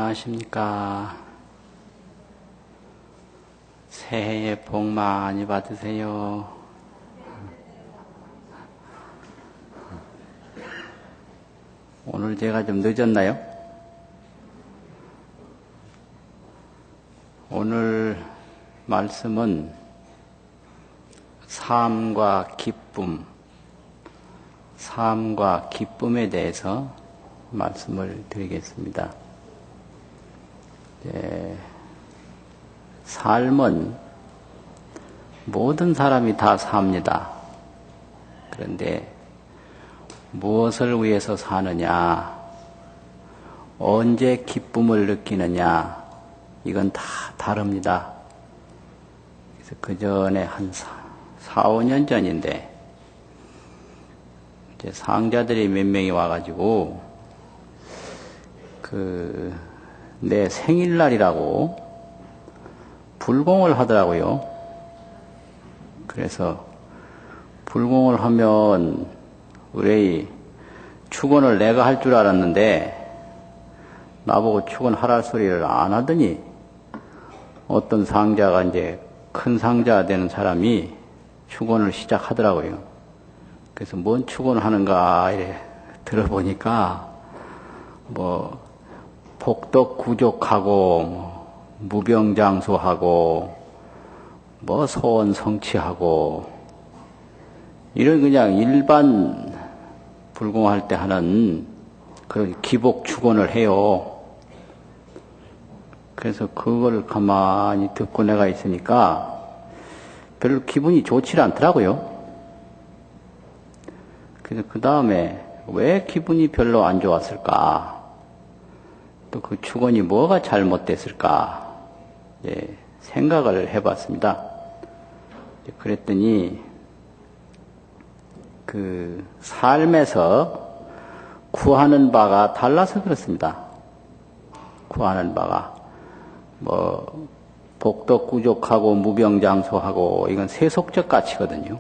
안녕하십니까. 새해 복 많이 받으세요. 오늘 제가 좀 늦었나요? 오늘 말씀은 삶과 기쁨에 대해서 말씀을 드리겠습니다. 삶은 모든 사람이 다 삽니다. 그런데 무엇을 위해서 사느냐, 언제 기쁨을 느끼느냐, 이건 다 다릅니다. 그래서 그 전에 한 4, 5년 전인데, 이제 상자들이 몇 명이 와가지고, 내 생일날이라고 불공을 하더라고요. 그래서 불공을 하면 의뢰이 축원을 내가 할 줄 알았는데 나보고 축원하랄 소리를 안 하더니 어떤 상자가 이제 큰 상자 되는 사람이 축원을 시작하더라고요. 그래서 뭔 축원을 하는가 이래 들어보니까 복덕 구족하고 무병장수하고 소원 성취하고 이런 그냥 일반 불공할 때 하는 그런 기복 축원을 해요. 그래서 그걸 가만히 듣고 내가 있으니까 별로 기분이 좋지 않더라고요. 그래서 그 다음에 왜 기분이 별로 안 좋았을까? 또 그 축원이 뭐가 잘못됐을까? 생각을 해봤습니다. 그랬더니 그 삶에서 구하는 바가 달라서 그렇습니다. 구하는 바가 복덕구족하고 무병장수하고 이건 세속적 가치거든요.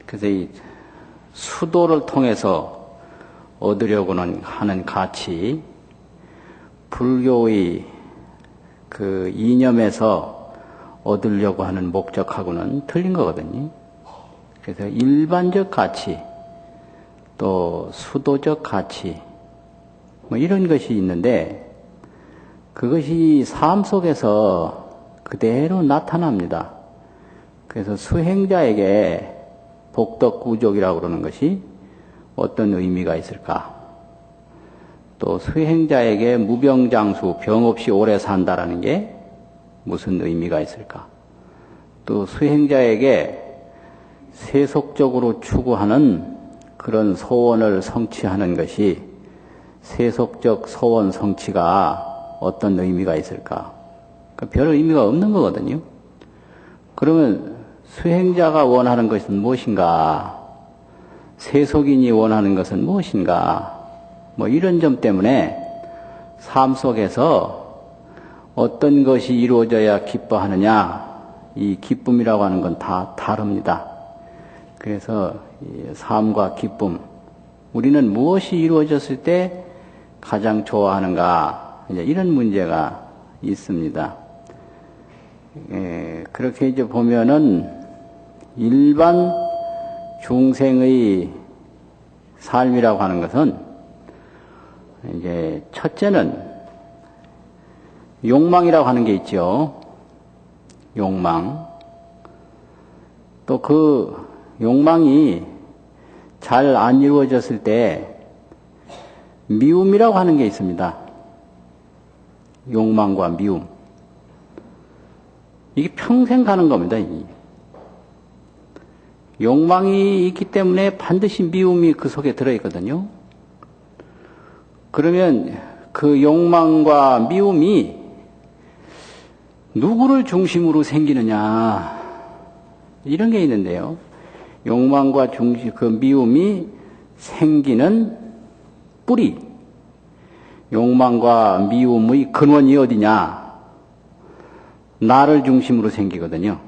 그래서 이 수도를 통해서 얻으려고는 하는 가치, 불교의 그 이념에서 얻으려고 하는 목적하고는 틀린 거거든요. 그래서 일반적 가치, 또 수도적 가치, 이런 것이 있는데, 그것이 삶 속에서 그대로 나타납니다. 그래서 수행자에게 복덕구족이라고 그러는 것이 어떤 의미가 있을까? 또 수행자에게 무병장수, 병 없이 오래 산다라는 게 무슨 의미가 있을까? 또 수행자에게 세속적으로 추구하는 그런 소원을 성취하는 것이 세속적 소원 성취가 어떤 의미가 있을까? 그러니까 별 의미가 없는 거거든요. 그러면 수행자가 원하는 것은 무엇인가? 세속인이 원하는 것은 무엇인가? 이런 점 때문에 삶 속에서 어떤 것이 이루어져야 기뻐하느냐, 이 기쁨이라고 하는 건 다 다릅니다. 그래서 이 삶과 기쁨, 우리는 무엇이 이루어졌을 때 가장 좋아하는가, 이런 문제가 있습니다. 그렇게 이제 보면은 일반 중생의 삶이라고 하는 것은 이제 첫째는 욕망이라고 하는 게 있죠. 욕망. 또 그 욕망이 잘 안 이루어졌을 때 미움이라고 하는 게 있습니다. 욕망과 미움. 이게 평생 가는 겁니다. 욕망이 있기 때문에 반드시 미움이 그 속에 들어있거든요. 그러면 그 욕망과 미움이 누구를 중심으로 생기느냐, 이런 게 있는데요. 욕망과 그 미움이 생기는 뿌리, 욕망과 미움의 근원이 어디냐? 나를 중심으로 생기거든요.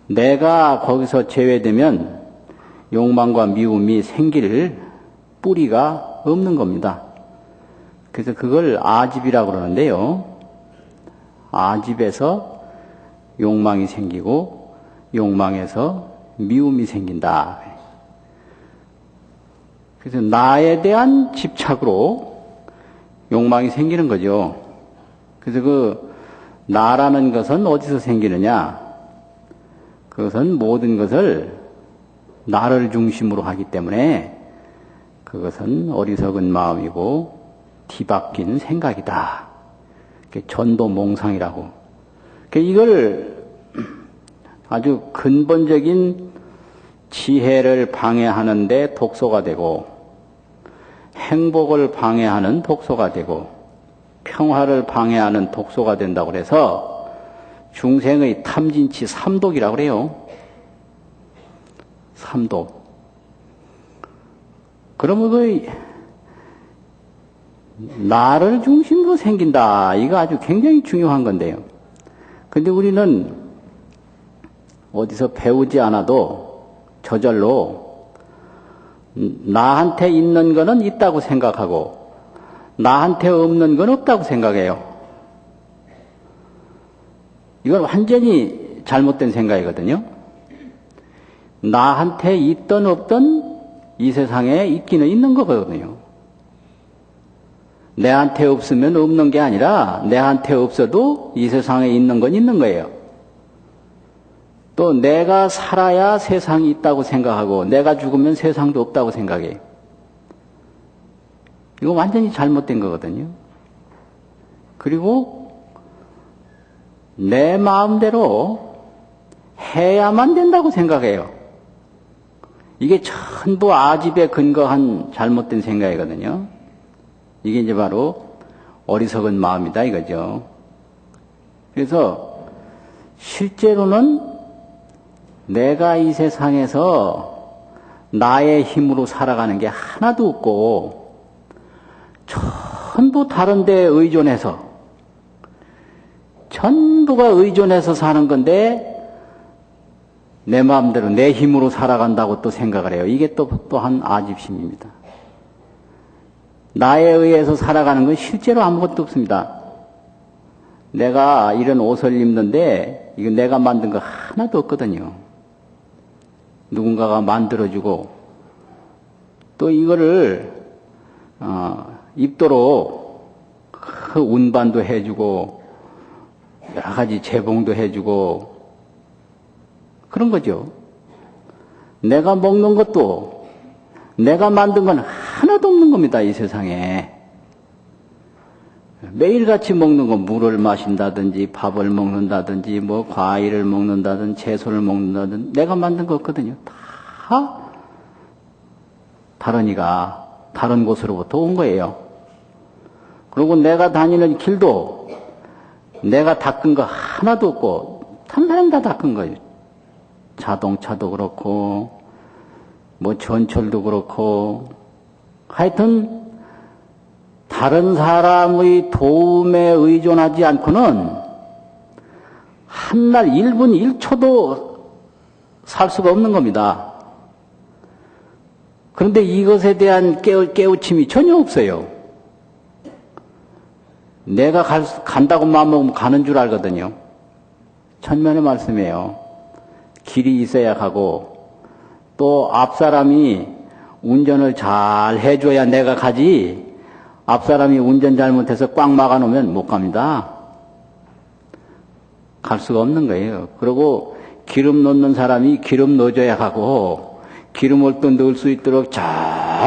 내가 거기서 제외되면 욕망과 미움이 생길 뿌리가 없는 겁니다. 그래서 그걸 아집이라고 그러는데요. 아집에서 욕망이 생기고 욕망에서 미움이 생긴다. 그래서 나에 대한 집착으로 욕망이 생기는 거죠. 그래서 그 나라는 것은 어디서 생기느냐? 그것은 모든 것을 나를 중심으로 하기 때문에 그것은 어리석은 마음이고 뒤바뀐 생각이다. 전도몽상이라고. 이걸 아주 근본적인 지혜를 방해하는데 독소가 되고 행복을 방해하는 독소가 되고 평화를 방해하는 독소가 된다고 그래서 중생의 탐진치 삼독이라고 그래요. 삼독. 그러면 그 나를 중심으로 생긴다. 이거 아주 굉장히 중요한 건데요. 근데 우리는 어디서 배우지 않아도 저절로 나한테 있는 거는 있다고 생각하고 나한테 없는 건 없다고 생각해요. 이건 완전히 잘못된 생각이거든요. 나한테 있든 없든 이 세상에 있기는 있는 거거든요. 내한테 없으면 없는 게 아니라 내한테 없어도 이 세상에 있는 건 있는 거예요. 또 내가 살아야 세상이 있다고 생각하고 내가 죽으면 세상도 없다고 생각해요. 이거 완전히 잘못된 거거든요. 그리고 내 마음대로 해야만 된다고 생각해요. 이게 전부 아집에 근거한 잘못된 생각이거든요. 이게 이제 바로 어리석은 마음이다 이거죠. 그래서 실제로는 내가 이 세상에서 나의 힘으로 살아가는 게 하나도 없고 전부 다른 데에 의존해서 전부가 의존해서 사는 건데 내 마음대로 내 힘으로 살아간다고 또 생각을 해요. 이게 또한 아집심입니다. 나에 의해서 살아가는 건 실제로 아무것도 없습니다. 내가 이런 옷을 입는데 이거 내가 만든 거 하나도 없거든요. 누군가가 만들어주고 또 이거를 입도록 그 운반도 해주고 여러 가지 재봉도 해주고 그런 거죠. 내가 먹는 것도 내가 만든 건 하나도 없는 겁니다. 이 세상에. 매일같이 먹는 거 물을 마신다든지 밥을 먹는다든지 뭐 과일을 먹는다든지 채소를 먹는다든지 내가 만든 거 없거든요. 다 다른 이가 다른 곳으로부터 온 거예요. 그리고 내가 다니는 길도 내가 닦은 거 하나도 없고 다른 사람이 다 닦은 거예요. 자동차도 그렇고 뭐 전철도 그렇고 하여튼 다른 사람의 도움에 의존하지 않고는 한날 1분 1초도 살 수가 없는 겁니다. 그런데 이것에 대한 깨우침이 전혀 없어요. 내가 간다고 마음먹으면 가는 줄 알거든요. 천면의 말씀이에요. 길이 있어야 가고 또 앞사람이 운전을 잘 해줘야 내가 가지 앞사람이 운전 잘못해서 꽉 막아놓으면 못 갑니다. 갈 수가 없는 거예요. 그리고 기름 넣는 사람이 기름 넣어줘야 하고 기름을 또 넣을 수 있도록 저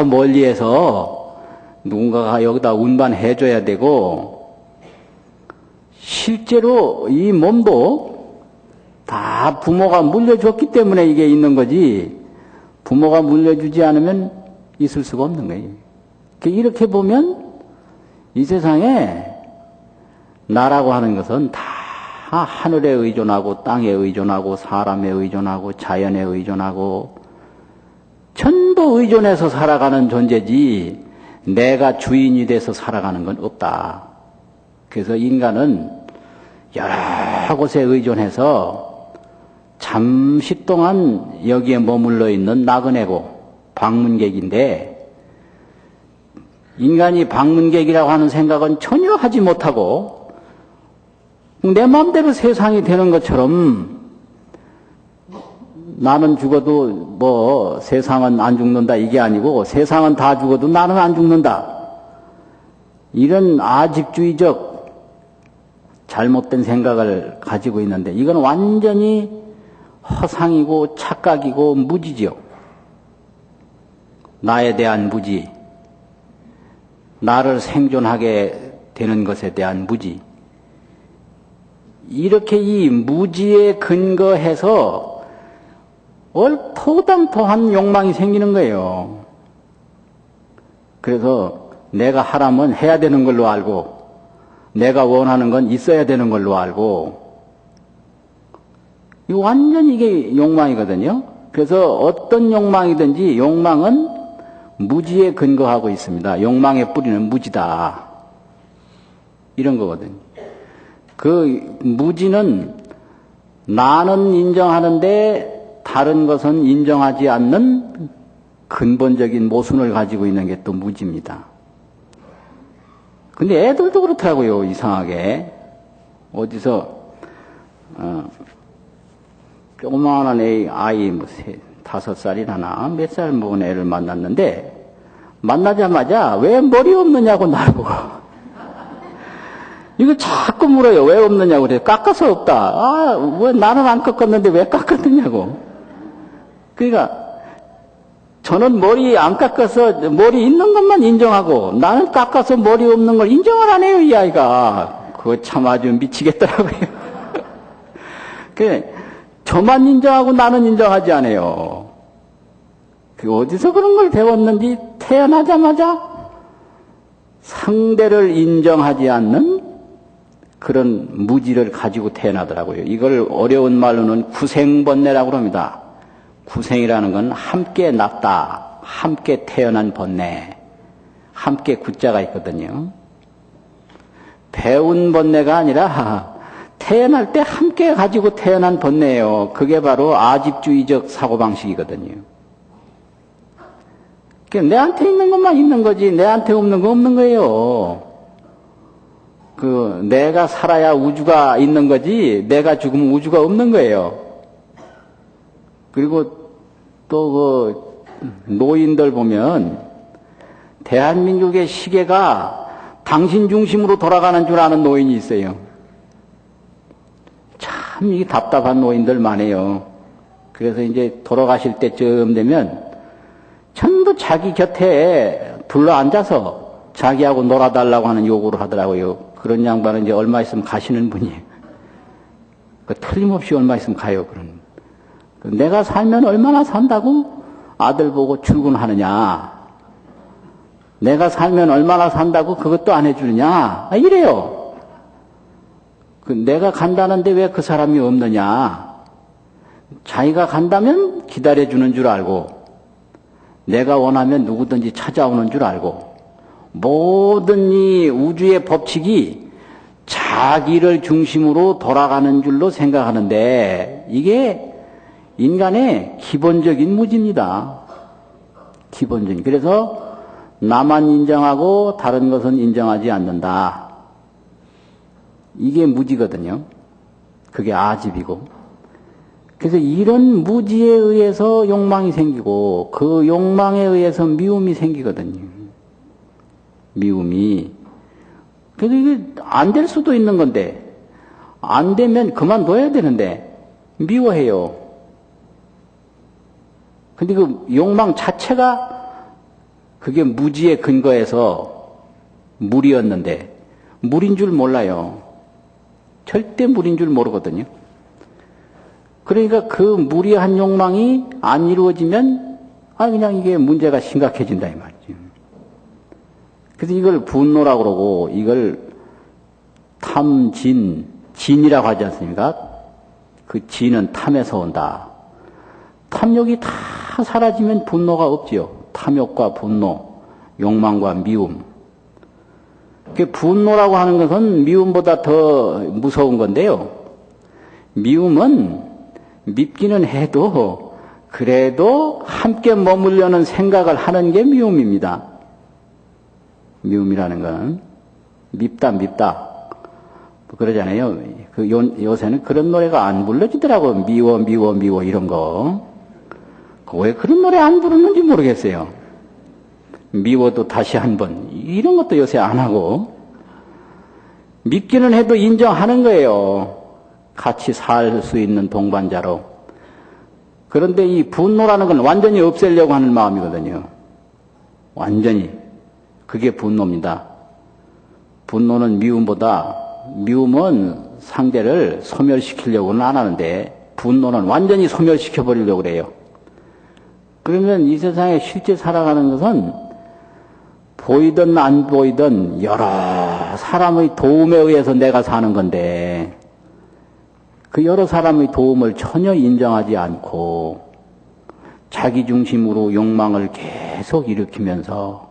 멀리에서 누군가가 여기다 운반해줘야 되고 실제로 이 몸도 다 부모가 물려줬기 때문에 이게 있는 거지 부모가 물려주지 않으면 있을 수가 없는 거예요. 이렇게 보면 이 세상에 나라고 하는 것은 다 하늘에 의존하고 땅에 의존하고 사람에 의존하고 자연에 의존하고 전부 의존해서 살아가는 존재지 내가 주인이 돼서 살아가는 건 없다. 그래서 인간은 여러 곳에 의존해서 잠시 동안 여기에 머물러 있는 나그네고 방문객인데 인간이 방문객이라고 하는 생각은 전혀 하지 못하고 내 마음대로 세상이 되는 것처럼 나는 죽어도 뭐 세상은 안 죽는다 이게 아니고 세상은 다 죽어도 나는 안 죽는다. 이런 아집주의적 잘못된 생각을 가지고 있는데 이건 완전히 허상이고 착각이고 무지죠. 나에 대한 무지, 나를 생존하게 되는 것에 대한 무지. 이렇게 이 무지에 근거해서 얼토당토한 욕망이 생기는 거예요. 그래서 내가 하라면 해야 되는 걸로 알고 내가 원하는 건 있어야 되는 걸로 알고 완전 이게 욕망이거든요. 그래서 어떤 욕망이든지 욕망은 무지에 근거하고 있습니다. 욕망의 뿌리는 무지다. 이런 거거든요. 그 무지는 나는 인정하는데 다른 것은 인정하지 않는 근본적인 모순을 가지고 있는 게 또 무지입니다. 근데 애들도 그렇더라고요. 이상하게. 어디서 조그마한 아이 뭐 5살이나 몇 살 먹은 애를 만났는데 만나자마자 왜 머리 없느냐고 나를 보고 이거 자꾸 물어요. 왜 없느냐고 그래요. 깎아서 없다. 아, 왜 나는 안 깎았는데 왜 깎았느냐고. 그러니까 저는 머리 안 깎아서 머리 있는 것만 인정하고 나는 깎아서 머리 없는 걸 인정을 안 해요. 이 아이가. 그거 참 아주 미치겠더라고요. 저만 인정하고 나는 인정하지 않아요. 어디서 그런 걸 배웠는지 태어나자마자 상대를 인정하지 않는 그런 무지를 가지고 태어나더라고요. 이걸 어려운 말로는 구생번뇌라고 합니다. 구생이라는 건 함께 났다, 함께 태어난 번뇌, 함께 구자가 있거든요. 배운 번뇌가 아니라 태어날 때 함께 가지고 태어난 번뇌예요. 그게 바로 아집주의적 사고방식이거든요. 내한테 있는 것만 있는 거지 내한테 없는 거 없는 거예요. 내가 살아야 우주가 있는 거지 내가 죽으면 우주가 없는 거예요. 그리고 또 노인들 보면 대한민국의 시계가 당신 중심으로 돌아가는 줄 아는 노인이 있어요. 참 이게 답답한 노인들 많아요. 그래서 이제 돌아가실 때쯤 되면 전부 자기 곁에 둘러앉아서 자기하고 놀아달라고 하는 요구를 하더라고요. 그런 양반은 이제 얼마 있으면 가시는 분이에요. 틀림없이 얼마 있으면 가요. 그런. 내가 살면 얼마나 산다고 아들 보고 출근하느냐. 내가 살면 얼마나 산다고 그것도 안 해주느냐. 이래요. 내가 간다는데 왜 그 사람이 없느냐. 자기가 간다면 기다려주는 줄 알고 내가 원하면 누구든지 찾아오는 줄 알고 모든 이 우주의 법칙이 자기를 중심으로 돌아가는 줄로 생각하는데 이게 인간의 기본적인 무지입니다. 기본적인. 그래서 나만 인정하고 다른 것은 인정하지 않는다. 이게 무지거든요. 그게 아집이고. 그래서 이런 무지에 의해서 욕망이 생기고 그 욕망에 의해서 미움이 생기거든요. 미움이. 그래서 이게 안 될 수도 있는 건데 안 되면 그만둬야 되는데 미워해요. 근데 그 욕망 자체가 그게 무지에 근거해서 물이었는데 물인 줄 몰라요. 절대 물인 줄 모르거든요. 그러니까 그 무리한 욕망이 안 이루어지면 그냥 이게 문제가 심각해진다 이 말이죠. 그래서 이걸 분노라고 그러고 이걸 진이라고 하지 않습니까? 그 진은 탐에서 온다. 탐욕이 다 사라지면 분노가 없지요. 탐욕과 분노, 욕망과 미움. 그 분노라고 하는 것은 미움보다 더 무서운 건데요. 미움은 밉기는 해도 그래도 함께 머물려는 생각을 하는 게 미움입니다. 미움이라는 건 밉다 그러잖아요. 요새는 그런 노래가 안 불러지더라고. 미워 이런 거. 왜 그런 노래 안 부르는지 모르겠어요. 미워도 다시 한번 이런 것도 요새 안 하고 밉기는 해도 인정하는 거예요. 같이 살 수 있는 동반자로. 그런데 이 분노라는 건 완전히 없애려고 하는 마음이거든요. 완전히. 그게 분노입니다. 분노는 미움은 상대를 소멸시키려고는 안 하는데 분노는 완전히 소멸시켜버리려고 그래요. 그러면 이 세상에 실제 살아가는 것은 보이든 안 보이든 여러 사람의 도움에 의해서 내가 사는 건데 그 여러 사람의 도움을 전혀 인정하지 않고 자기 중심으로 욕망을 계속 일으키면서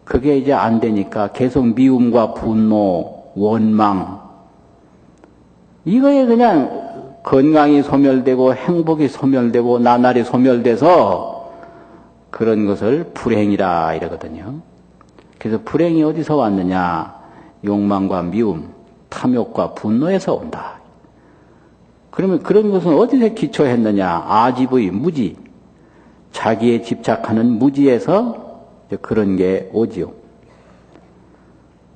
그게 이제 안 되니까 계속 미움과 분노, 원망 이거에 그냥 건강이 소멸되고 행복이 소멸되고 나날이 소멸돼서 그런 것을 불행이라 이러거든요. 그래서 불행이 어디서 왔느냐? 욕망과 미움, 탐욕과 분노에서 온다. 그러면 그런 것은 어디서 기초했느냐? 아집의 무지, 자기에 집착하는 무지에서 그런 게 오지요.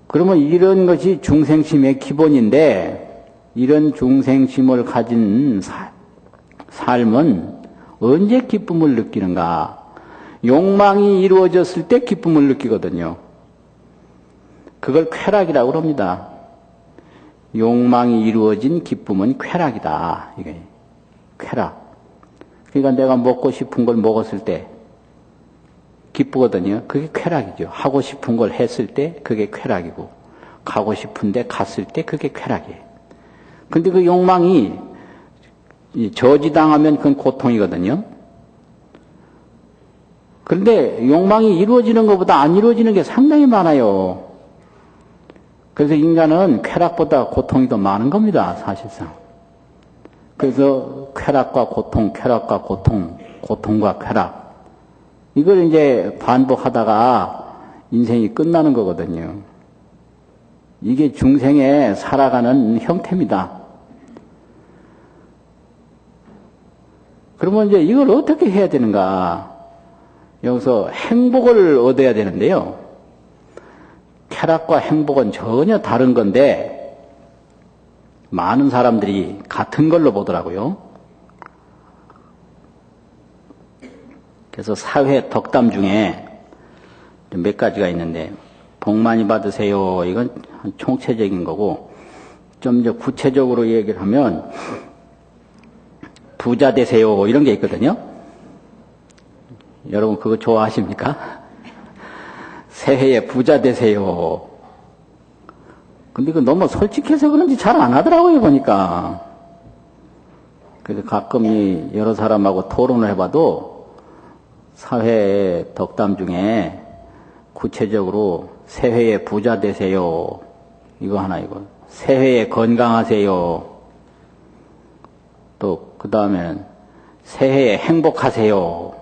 그러면 이런 것이 중생심의 기본인데 이런 중생심을 가진 삶은 언제 기쁨을 느끼는가? 욕망이 이루어졌을 때 기쁨을 느끼거든요. 그걸 쾌락이라고 합니다. 욕망이 이루어진 기쁨은 쾌락이다. 이게 쾌락. 그러니까 내가 먹고 싶은 걸 먹었을 때 기쁘거든요. 그게 쾌락이죠. 하고 싶은 걸 했을 때 그게 쾌락이고 가고 싶은데 갔을 때 그게 쾌락이에요. 근데 그 욕망이 저지당하면 그건 고통이거든요. 그런데 욕망이 이루어지는 것보다 안 이루어지는 게 상당히 많아요. 그래서 인간은 쾌락보다 고통이 더 많은 겁니다, 사실상. 그래서 쾌락과 고통, 고통과 쾌락. 이걸 이제 반복하다가 인생이 끝나는 거거든요. 이게 중생에 살아가는 형태입니다. 그러면 이제 이걸 어떻게 해야 되는가? 여기서 행복을 얻어야 되는데요. 쾌락과 행복은 전혀 다른 건데 많은 사람들이 같은 걸로 보더라고요. 그래서 사회 덕담 중에 몇 가지가 있는데 복 많이 받으세요. 이건 총체적인 거고 좀 이제 구체적으로 얘기를 하면 부자 되세요. 이런 게 있거든요. 여러분 그거 좋아하십니까? 새해에 부자 되세요. 근데 그 너무 솔직해서 그런지 잘 안 하더라고요, 보니까. 그래서 가끔 여러 사람하고 토론을 해봐도 사회 덕담 중에 구체적으로 새해에 부자 되세요. 이거 하나, 이거. 새해에 건강하세요. 또, 그 다음에는 새해에 행복하세요.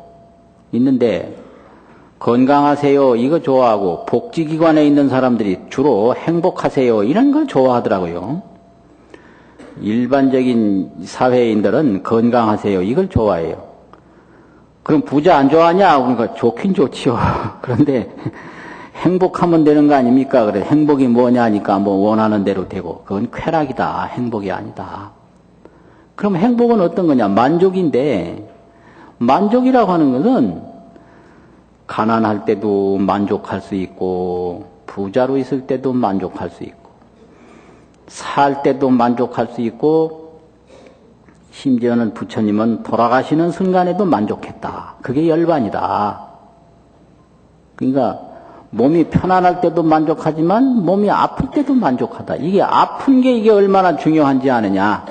있는데, 건강하세요. 이거 좋아하고, 복지기관에 있는 사람들이 주로 행복하세요. 이런 걸 좋아하더라고요. 일반적인 사회인들은 건강하세요. 이걸 좋아해요. 그럼 부자 안 좋아하냐? 그러니까 좋긴 좋지요. 그런데 행복하면 되는 거 아닙니까? 그래, 행복이 뭐냐 하니까 뭐 원하는 대로 되고, 그건 쾌락이다. 행복이 아니다. 그럼 행복은 어떤 거냐? 만족인데, 만족이라고 하는 것은 가난할 때도 만족할 수 있고, 부자로 있을 때도 만족할 수 있고, 살 때도 만족할 수 있고, 심지어는 부처님은 돌아가시는 순간에도 만족했다. 그게 열반이다. 그러니까 몸이 편안할 때도 만족하지만 몸이 아플 때도 만족하다. 이게 아픈 게 이게 얼마나 중요한지 아느냐.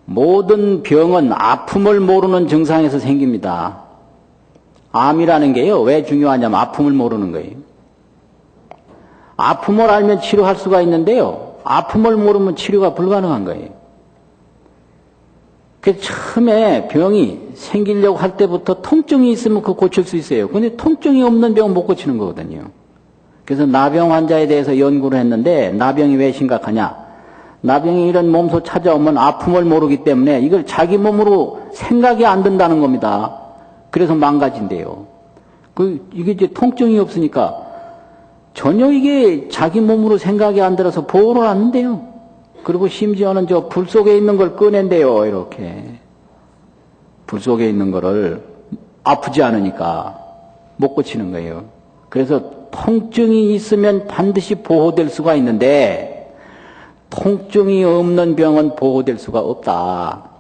모든 병은 아픔을 모르는 증상에서 생깁니다. 암이라는 게요. 왜 중요하냐면 아픔을 모르는 거예요. 아픔을 알면 치료할 수가 있는데요. 아픔을 모르면 치료가 불가능한 거예요. 그래서 처음에 병이 생기려고 할 때부터 통증이 있으면 그거 고칠 수 있어요. 근데 통증이 없는 병은 못 고치는 거거든요. 그래서 나병 환자에 대해서 연구를 했는데 나병이 왜 심각하냐? 나병이 이런 몸소 찾아오면 아픔을 모르기 때문에 이걸 자기 몸으로 생각이 안 든다는 겁니다. 그래서 망가진대요. 이게 이제 통증이 없으니까 전혀 이게 자기 몸으로 생각이 안 들어서 보호를 않는데요. 그리고 심지어는 저 불 속에 있는 걸 꺼낸대요. 이렇게. 불 속에 있는 거를 아프지 않으니까 못 고치는 거예요. 그래서 통증이 있으면 반드시 보호될 수가 있는데 통증이 없는 병은 보호될 수가 없다.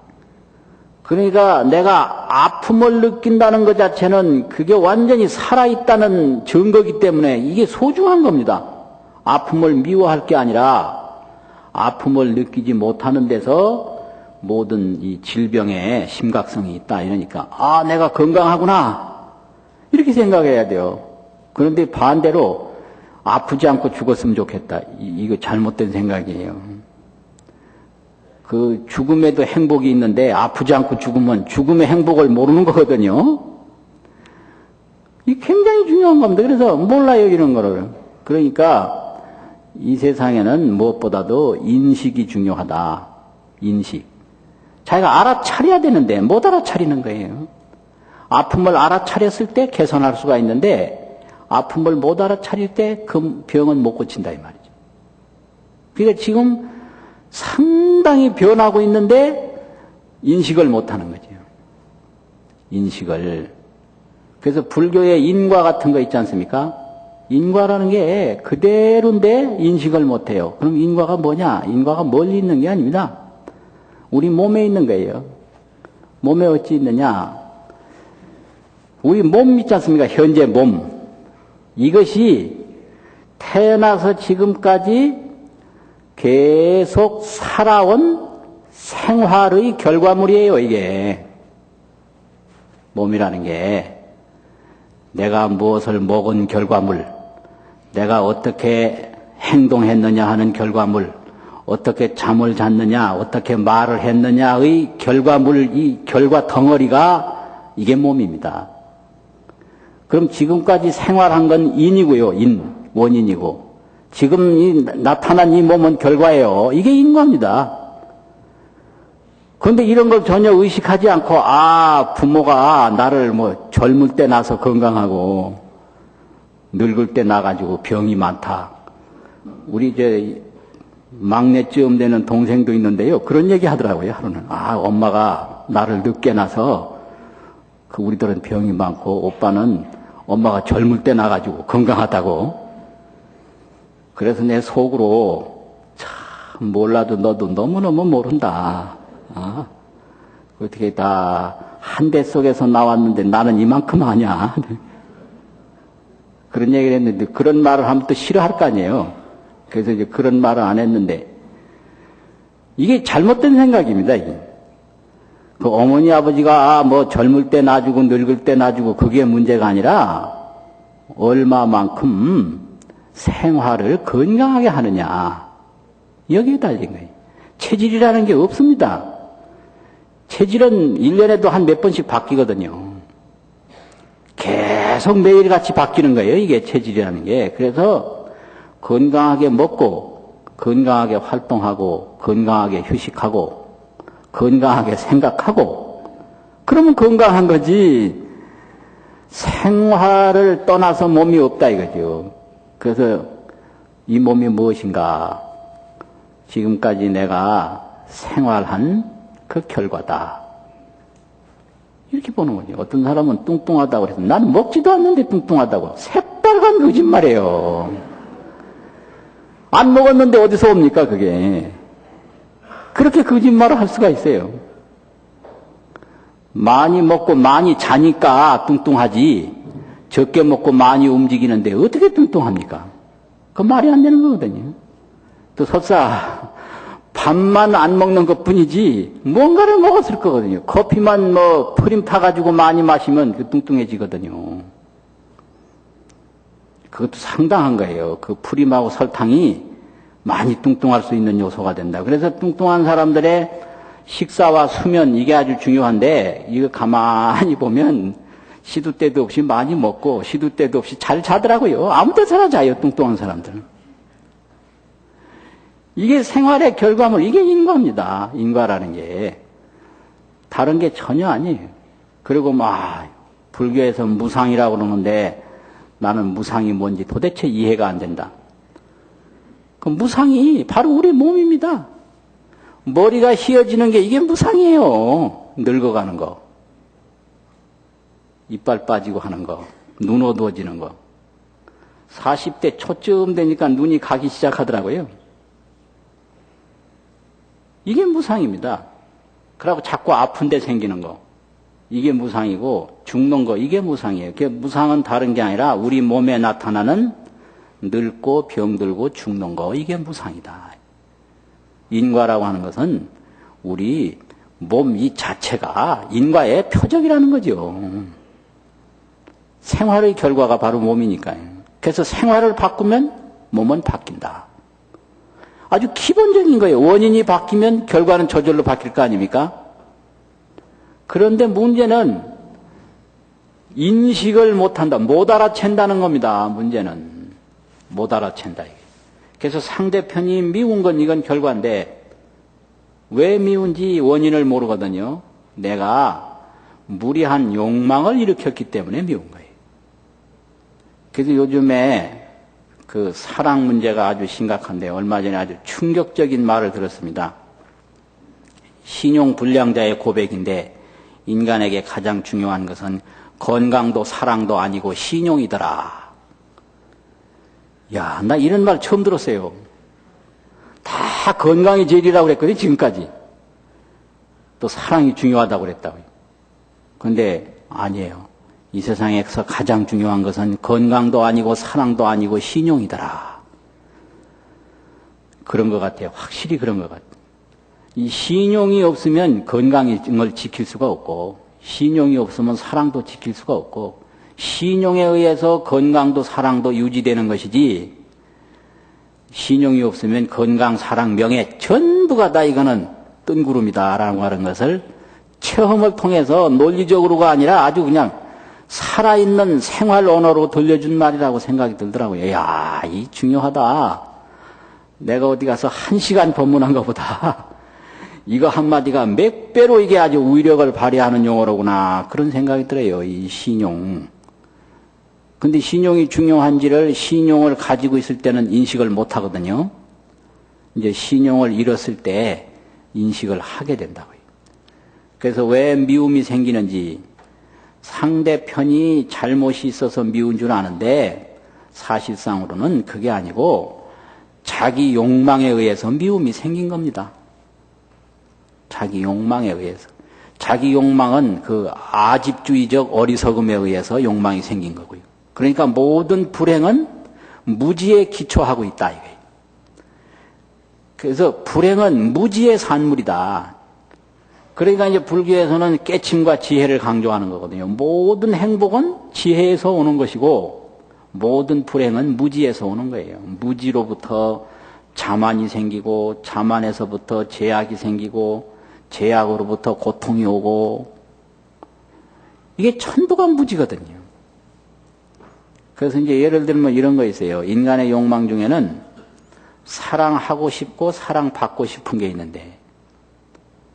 그러니까 내가 아픔을 느낀다는 것 자체는 그게 완전히 살아있다는 증거이기 때문에 이게 소중한 겁니다. 아픔을 미워할 게 아니라 아픔을 느끼지 못하는 데서 모든 이 질병의 심각성이 있다. 이러니까 아, 내가 건강하구나. 이렇게 생각해야 돼요. 그런데 반대로 아프지 않고 죽었으면 좋겠다. 이거 잘못된 생각이에요. 그 죽음에도 행복이 있는데 아프지 않고 죽으면 죽음의 행복을 모르는 거거든요. 이게 굉장히 중요한 겁니다. 그래서 몰라요, 이런 거를. 그러니까 이 세상에는 무엇보다도 인식이 중요하다. 인식. 자기가 알아차려야 되는데 못 알아차리는 거예요. 아픔을 알아차렸을 때 개선할 수가 있는데 아픔을 못 알아차릴 때 그 병은 못 고친다 이 말이죠. 그러니까 지금 상당히 변하고 있는데 인식을 못하는 거죠. 인식을. 그래서 불교의 인과 같은 거 있지 않습니까? 인과라는 게 그대로인데 인식을 못해요. 그럼 인과가 뭐냐? 인과가 멀리 있는 게 아닙니다. 우리 몸에 있는 거예요. 몸에 어찌 있느냐? 우리 몸 있지 않습니까? 현재 몸. 이것이 태어나서 지금까지 계속 살아온 생활의 결과물이에요, 이게. 몸이라는 게. 내가 무엇을 먹은 결과물, 내가 어떻게 행동했느냐 하는 결과물, 어떻게 잠을 잤느냐, 어떻게 말을 했느냐의 결과물, 이 결과 덩어리가 이게 몸입니다. 그럼 지금까지 생활한 건 인이고요, 원인이고. 지금 나타난 이 몸은 결과예요. 이게 인과입니다. 그런데 이런 걸 전혀 의식하지 않고, 아, 부모가 나를 젊을 때 나서 건강하고, 늙을 때 나가지고 병이 많다. 우리 이제 막내쯤 되는 동생도 있는데요. 그런 얘기 하더라고요, 하루는. 아, 엄마가 나를 늦게 나서, 우리들은 병이 많고, 오빠는 엄마가 젊을 때 나가지고 건강하다고. 그래서 내 속으로, 참, 몰라도 너도 너무너무 모른다. 아, 어떻게 다 한 배 속에서 나왔는데 나는 이만큼 하냐. 그런 얘기를 했는데 그런 말을 하면 또 싫어할 거 아니에요. 그래서 이제 그런 말을 안 했는데 이게 잘못된 생각입니다. 그 어머니 아버지가 젊을 때 놔주고 늙을 때 놔주고 그게 문제가 아니라 얼마만큼 생활을 건강하게 하느냐. 여기에 달린 거예요. 체질이라는 게 없습니다. 체질은 1년에도 한 몇 번씩 바뀌거든요. 계속 매일같이 바뀌는 거예요. 이게 체질이라는 게. 그래서 건강하게 먹고 건강하게 활동하고 건강하게 휴식하고 건강하게 생각하고 그러면 건강한 거지 생활을 떠나서 몸이 없다 이거죠. 그래서 이 몸이 무엇인가 지금까지 내가 생활한 그 결과다. 이렇게 보는 거죠. 어떤 사람은 뚱뚱하다고 그래서 나는 먹지도 않는데 뚱뚱하다고. 새빨간 거짓말이에요. 안 먹었는데 어디서 옵니까 그게. 그렇게 거짓말을 할 수가 있어요. 많이 먹고 많이 자니까 뚱뚱하지 적게 먹고 많이 움직이는데 어떻게 뚱뚱합니까? 그 말이 안 되는 거거든요. 또 설사 밥만 안 먹는 것 뿐이지 뭔가를 먹었을 거거든요. 커피만 프림 타가지고 많이 마시면 뚱뚱해지거든요. 그것도 상당한 거예요. 그 프림하고 설탕이 많이 뚱뚱할 수 있는 요소가 된다. 그래서 뚱뚱한 사람들의 식사와 수면 이게 아주 중요한데 이거 가만히 보면 시도 때도 없이 많이 먹고 시도 때도 없이 잘 자더라고요. 아무 데서나 자요, 뚱뚱한 사람들은. 이게 생활의 결과물, 이게 인과입니다. 인과라는 게. 다른 게 전혀 아니에요. 그리고 불교에서 무상이라고 그러는데 나는 무상이 뭔지 도대체 이해가 안 된다. 그 무상이 바로 우리 몸입니다. 머리가 휘어지는 게 이게 무상이에요. 늙어가는 거. 이빨 빠지고 하는 거. 눈 어두워지는 거. 40대 초쯤 되니까 눈이 가기 시작하더라고요. 이게 무상입니다. 그러고 자꾸 아픈 데 생기는 거. 이게 무상이고 죽는 거 이게 무상이에요. 무상은 다른 게 아니라 우리 몸에 나타나는 늙고 병들고 죽는 거 이게 무상이다. 인과라고 하는 것은 우리 몸 이 자체가 인과의 표적이라는 거죠. 생활의 결과가 바로 몸이니까요. 그래서 생활을 바꾸면 몸은 바뀐다. 아주 기본적인 거예요. 원인이 바뀌면 결과는 저절로 바뀔 거 아닙니까? 그런데 문제는 인식을 못한다. 못 알아챈다는 겁니다. 문제는. 못 알아챈다. 그래서 상대편이 미운 건 이건 결과인데 왜 미운지 원인을 모르거든요. 내가 무리한 욕망을 일으켰기 때문에 미운 거예요. 그래서 요즘에 그 사랑 문제가 아주 심각한데 얼마 전에 아주 충격적인 말을 들었습니다. 신용불량자의 고백인데 인간에게 가장 중요한 것은 건강도 사랑도 아니고 신용이더라. 야, 나 이런 말 처음 들었어요. 다 건강이 제일이라고 그랬거든요, 지금까지. 또 사랑이 중요하다고 그랬다고요. 그런데 아니에요. 이 세상에서 가장 중요한 것은 건강도 아니고 사랑도 아니고 신용이더라. 그런 것 같아요. 확실히 그런 것 같아요. 이 신용이 없으면 건강을 지킬 수가 없고 신용이 없으면 사랑도 지킬 수가 없고 신용에 의해서 건강도 사랑도 유지되는 것이지 신용이 없으면 건강, 사랑, 명예 전부가 다 이거는 뜬구름이다라고 하는 것을 체험을 통해서 논리적으로가 아니라 아주 그냥 살아있는 생활 언어로 들려준 말이라고 생각이 들더라고요. 야, 이 중요하다. 내가 어디 가서 1시간 법문한 것보다 이거 한마디가 몇 배로 이게 아주 위력을 발휘하는 용어로구나. 그런 생각이 들어요. 이 신용. 근데 신용이 중요한지를 신용을 가지고 있을 때는 인식을 못 하거든요. 이제 신용을 잃었을 때 인식을 하게 된다고요. 그래서 왜 미움이 생기는지 상대편이 잘못이 있어서 미운 줄 아는데 사실상으로는 그게 아니고 자기 욕망에 의해서 미움이 생긴 겁니다. 자기 욕망에 의해서. 자기 욕망은 그 아집주의적 어리석음에 의해서 욕망이 생긴 거고요. 그러니까 모든 불행은 무지에 기초하고 있다 이거예요. 그래서 불행은 무지의 산물이다. 그러니까 이제 불교에서는 깨침과 지혜를 강조하는 거거든요. 모든 행복은 지혜에서 오는 것이고 모든 불행은 무지에서 오는 거예요. 무지로부터 자만이 생기고 자만에서부터 제약이 생기고 제약으로부터 고통이 오고 이게 전부가 무지거든요. 그래서 이제 예를 들면 이런 거 있어요. 인간의 욕망 중에는 사랑하고 싶고 사랑받고 싶은 게 있는데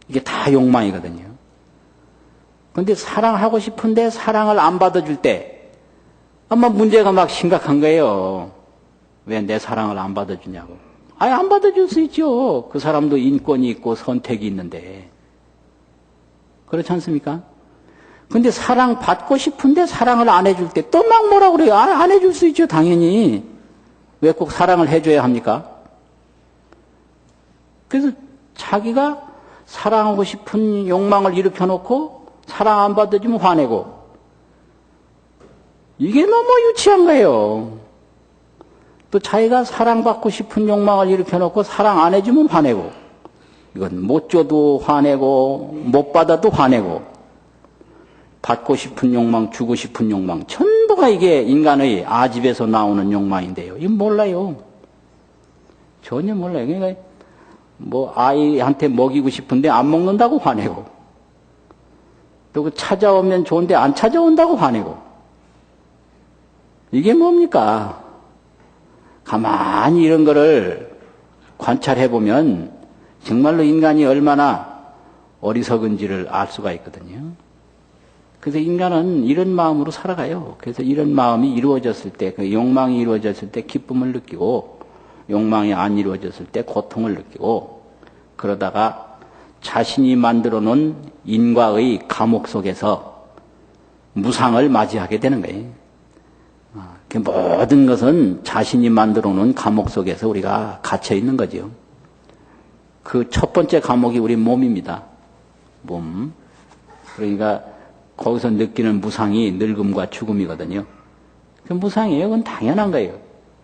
이게 다 욕망이거든요. 그런데 사랑하고 싶은데 사랑을 안 받아줄 때 아마 문제가 막 심각한 거예요. 왜 내 사랑을 안 받아주냐고. 아예 안 받아줄 수 있죠. 그 사람도 인권이 있고 선택이 있는데. 그렇지 않습니까? 근데 사랑받고 싶은데 사랑을 안 해줄 때 또 막 뭐라 그래요. 안 해줄 수 있죠. 당연히. 왜 꼭 사랑을 해줘야 합니까? 그래서 자기가 사랑하고 싶은 욕망을 일으켜놓고 사랑 안 받아주면 화내고 이게 너무 유치한 거예요. 또 자기가 사랑받고 싶은 욕망을 일으켜놓고 사랑 안 해주면 화내고 이건 못 줘도 화내고 못 받아도 화내고 받고 싶은 욕망, 주고 싶은 욕망 전부가 이게 인간의 아집에서 나오는 욕망인데요. 이건 몰라요. 전혀 몰라요. 그러니까 뭐 아이한테 먹이고 싶은데 안 먹는다고 화내고 또 찾아오면 좋은데 안 찾아온다고 화내고. 이게 뭡니까? 가만히 이런 거를 관찰해 보면 정말로 인간이 얼마나 어리석은지를 알 수가 있거든요. 그래서 인간은 이런 마음으로 살아가요. 그래서 이런 마음이 이루어졌을 때, 그 욕망이 이루어졌을 때 기쁨을 느끼고, 욕망이 안 이루어졌을 때 고통을 느끼고, 그러다가 자신이 만들어 놓은 인과의 감옥 속에서 무상을 맞이하게 되는 거예요. 그 모든 것은 자신이 만들어 놓은 감옥 속에서 우리가 갇혀 있는 거죠. 그 첫 번째 감옥이 우리 몸입니다. 몸. 그러니까 거기서 느끼는 무상이 늙음과 죽음이거든요. 그 무상이에요. 그건 당연한 거예요.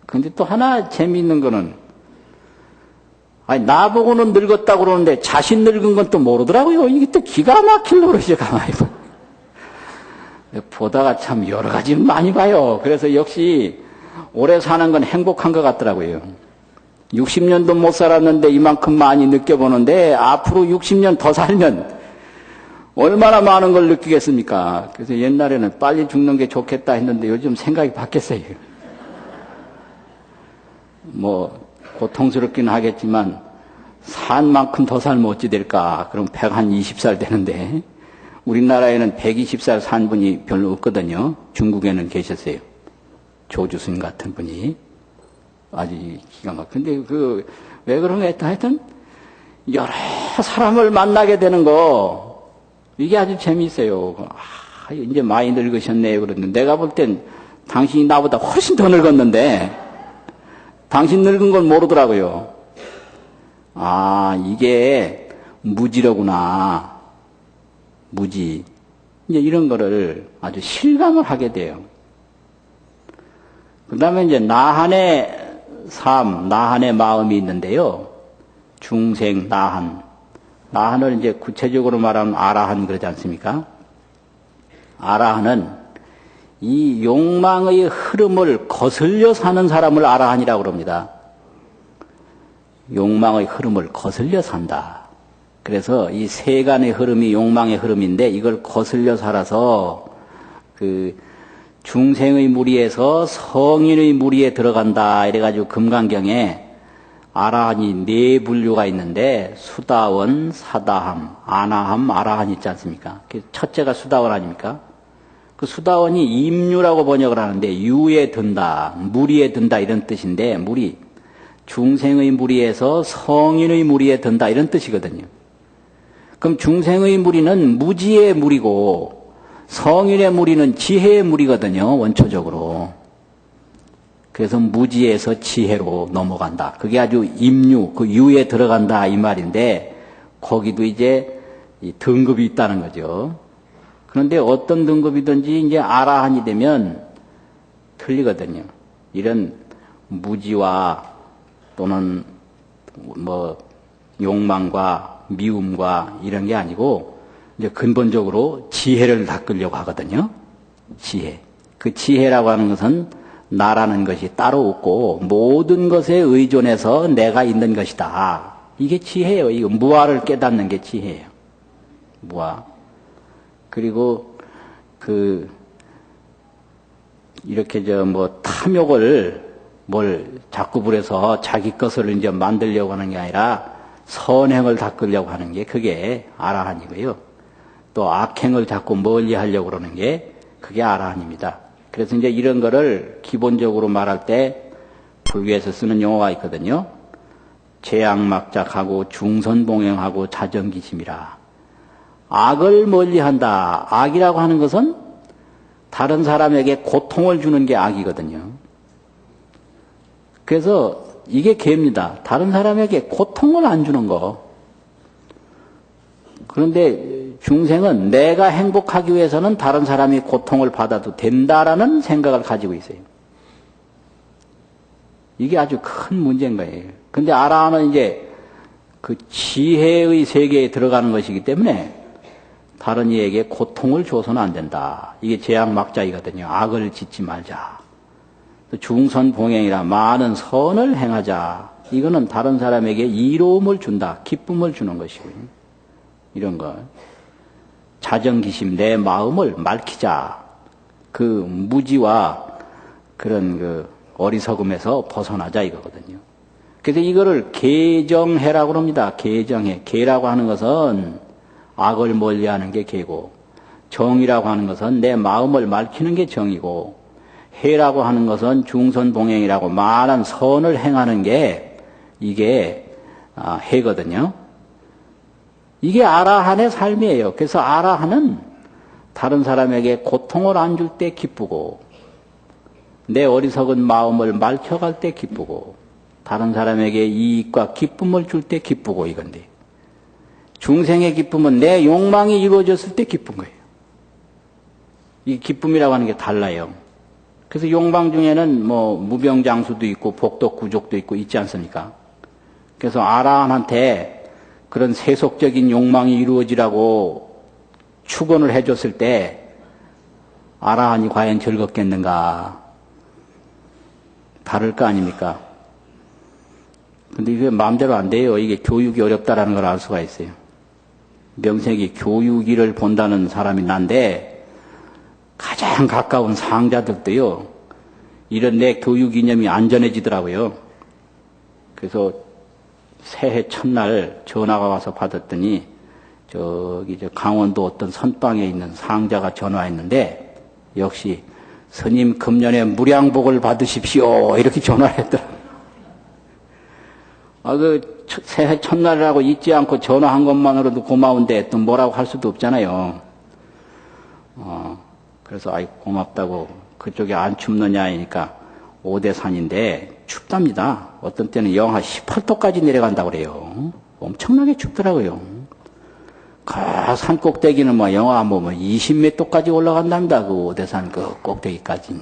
근데 또 하나 재미있는 거는, 아니, 나보고는 늙었다고 그러는데 자신 늙은 건 또 모르더라고요. 이게 또 기가 막힐 노릇이죠, 가만히 보면. 보다가 참 여러 가지 많이 봐요. 그래서 역시 오래 사는 건 행복한 것 같더라고요. 60년도 못 살았는데 이만큼 많이 느껴보는데 앞으로 60년 더 살면 얼마나 많은 걸 느끼겠습니까? 그래서 옛날에는 빨리 죽는 게 좋겠다 했는데 요즘 생각이 바뀌었어요. 뭐 고통스럽긴 하겠지만 산 만큼 더 살면 어찌 될까? 그럼 120살 되는데 우리나라에는 120살 산 분이 별로 없거든요. 중국에는 계셨어요. 조주스님 같은 분이. 아주 기가 막. 근데 왜 그런가 했다 하여튼 여러 사람을 만나게 되는 거, 이게 아주 재미있어요. 이제 많이 늙으셨네요. 그러는데 내가 볼 땐 당신이 나보다 훨씬 더 늙었는데 당신 늙은 걸 모르더라고요. 이게 무지로구나. 무지. 이제 이런 거를 아주 실감을 하게 돼요. 그 다음에 이제 나한의 삶, 나한의 마음이 있는데요. 중생, 나한. 나한을 이제 구체적으로 말하면 아라한 그러지 않습니까? 아라한은 이 욕망의 흐름을 거슬려 사는 사람을 아라한이라고 그럽니다. 욕망의 흐름을 거슬려 산다. 그래서 이 세간의 흐름이 욕망의 흐름인데 이걸 거슬려 살아서 그 중생의 무리에서 성인의 무리에 들어간다. 이래가지고 금강경에 아라한이 네 분류가 있는데 수다원, 사다함, 아나함, 아라한 있지 않습니까? 첫째가 수다원 아닙니까? 그 수다원이 임유라고 번역을 하는데 유에 든다, 무리에 든다 이런 뜻인데 무리, 중생의 무리에서 성인의 무리에 든다 이런 뜻이거든요. 그럼 중생의 무리는 무지의 무리고 성인의 무리는 지혜의 무리거든요. 원초적으로. 그래서 무지에서 지혜로 넘어간다. 그게 아주 임유, 그 유에 들어간다 이 말인데 거기도 이제 등급이 있다는 거죠. 그런데 어떤 등급이든지 이제 아라한이 되면 틀리거든요. 이런 무지와 또는 뭐 욕망과 미움과 이런 게 아니고 이제 근본적으로 지혜를 닦으려고 하거든요. 지혜. 그 지혜라고 하는 것은 나라는 것이 따로 없고 모든 것에 의존해서 내가 있는 것이다. 이게 지혜예요. 이거 무아를 깨닫는 게 지혜예요. 무아. 그리고 이렇게 탐욕을 뭘 자꾸 부려서 자기 것을 이제 만들려고 하는 게 아니라 선행을 닦으려고 하는 게 그게 아라한이고요. 또 악행을 자꾸 멀리 하려고 그러는 게 그게 아라한입니다. 그래서 이제 이런 거를 기본적으로 말할 때 불교에서 쓰는 용어가 있거든요. 재앙막작하고 중선봉행하고 자정기심이라. 악을 멀리한다. 악이라고 하는 것은 다른 사람에게 고통을 주는 게 악이거든요. 그래서 이게 개입니다. 다른 사람에게 고통을 안 주는 거. 그런데 중생은 내가 행복하기 위해서는 다른 사람이 고통을 받아도 된다라는 생각을 가지고 있어요. 이게 아주 큰 문제인 거예요. 근데 아라한은 이제 그 지혜의 세계에 들어가는 것이기 때문에 다른 이에게 고통을 줘서는 안 된다. 이게 재앙막자이거든요. 악을 짓지 말자. 중선봉행이라 많은 선을 행하자. 이거는 다른 사람에게 이로움을 준다. 기쁨을 주는 것이고요. 이런 거. 자정기심, 내 마음을 맑히자. 그 무지와 그런 그 어리석음에서 벗어나자 이거거든요. 그래서 이거를 계정해라고 합니다. 계정해. 계라고 하는 것은 악을 멀리하는 게 계고, 정이라고 하는 것은 내 마음을 맑히는 게 정이고, 해라고 하는 것은 중선봉행이라고 말한 선을 행하는 게 이게 해거든요. 이게 아라한의 삶이에요. 그래서 아라한은 다른 사람에게 고통을 안 줄 때 기쁘고, 내 어리석은 마음을 맑혀갈 때 기쁘고, 다른 사람에게 이익과 기쁨을 줄 때 기쁘고 이건데, 중생의 기쁨은 내 욕망이 이루어졌을 때 기쁜 거예요. 이 기쁨이라고 하는 게 달라요. 그래서 욕망 중에는 뭐 무병장수도 있고 복덕구족도 있고 있지 않습니까? 그래서 아라한한테 그런 세속적인 욕망이 이루어지라고 축원을 해줬을 때 아라한이 과연 즐겁겠는가? 다를 거 아닙니까? 근데 이게 마음대로 안 돼요. 이게 교육이 어렵다라는 걸 알 수가 있어요. 명색이 교육이를 본다는 사람이 난데, 가장 가까운 상자들도요, 이런 내 교육 이념이 안전해지더라고요. 그래서 새해 첫날 전화가 와서 받았더니, 저기 강원도 어떤 선방에 있는 상자가 전화했는데, 역시 스님 금년에 무량복을 받으십시오. 이렇게 전화를 했더라고요. 새해 첫날이라고 잊지 않고 전화한 것만으로도 고마운데 또 뭐라고 할 수도 없잖아요. 그래서 아이 고맙다고, 그쪽에 안 춥느냐 하니까 오대산인데 춥답니다. 어떤 때는 영하 18도까지 내려간다고 그래요. 엄청나게 춥더라고요. 그 산 꼭대기는 뭐 영하 20몇 도까지 올라간답니다. 그 오대산 그 꼭대기까지.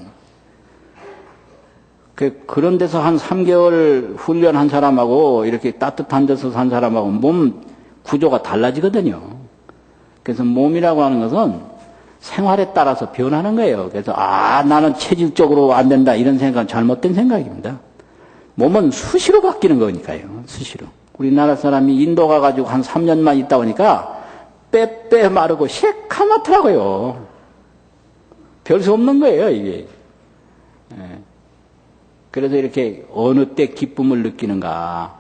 그런 데서 한 3개월 훈련한 사람하고 이렇게 따뜻한 데서 산 사람하고 몸 구조가 달라지거든요. 그래서 몸이라고 하는 것은 생활에 따라서 변하는 거예요. 그래서 나는 체질적으로 안 된다 이런 생각은 잘못된 생각입니다. 몸은 수시로 바뀌는 거니까요. 수시로. 우리나라 사람이 인도 가가지고 한 3년만 있다 보니까 빼빼 마르고 새카맣더라고요. 별 수 없는 거예요, 이게. 그래서 이렇게 어느 때 기쁨을 느끼는가.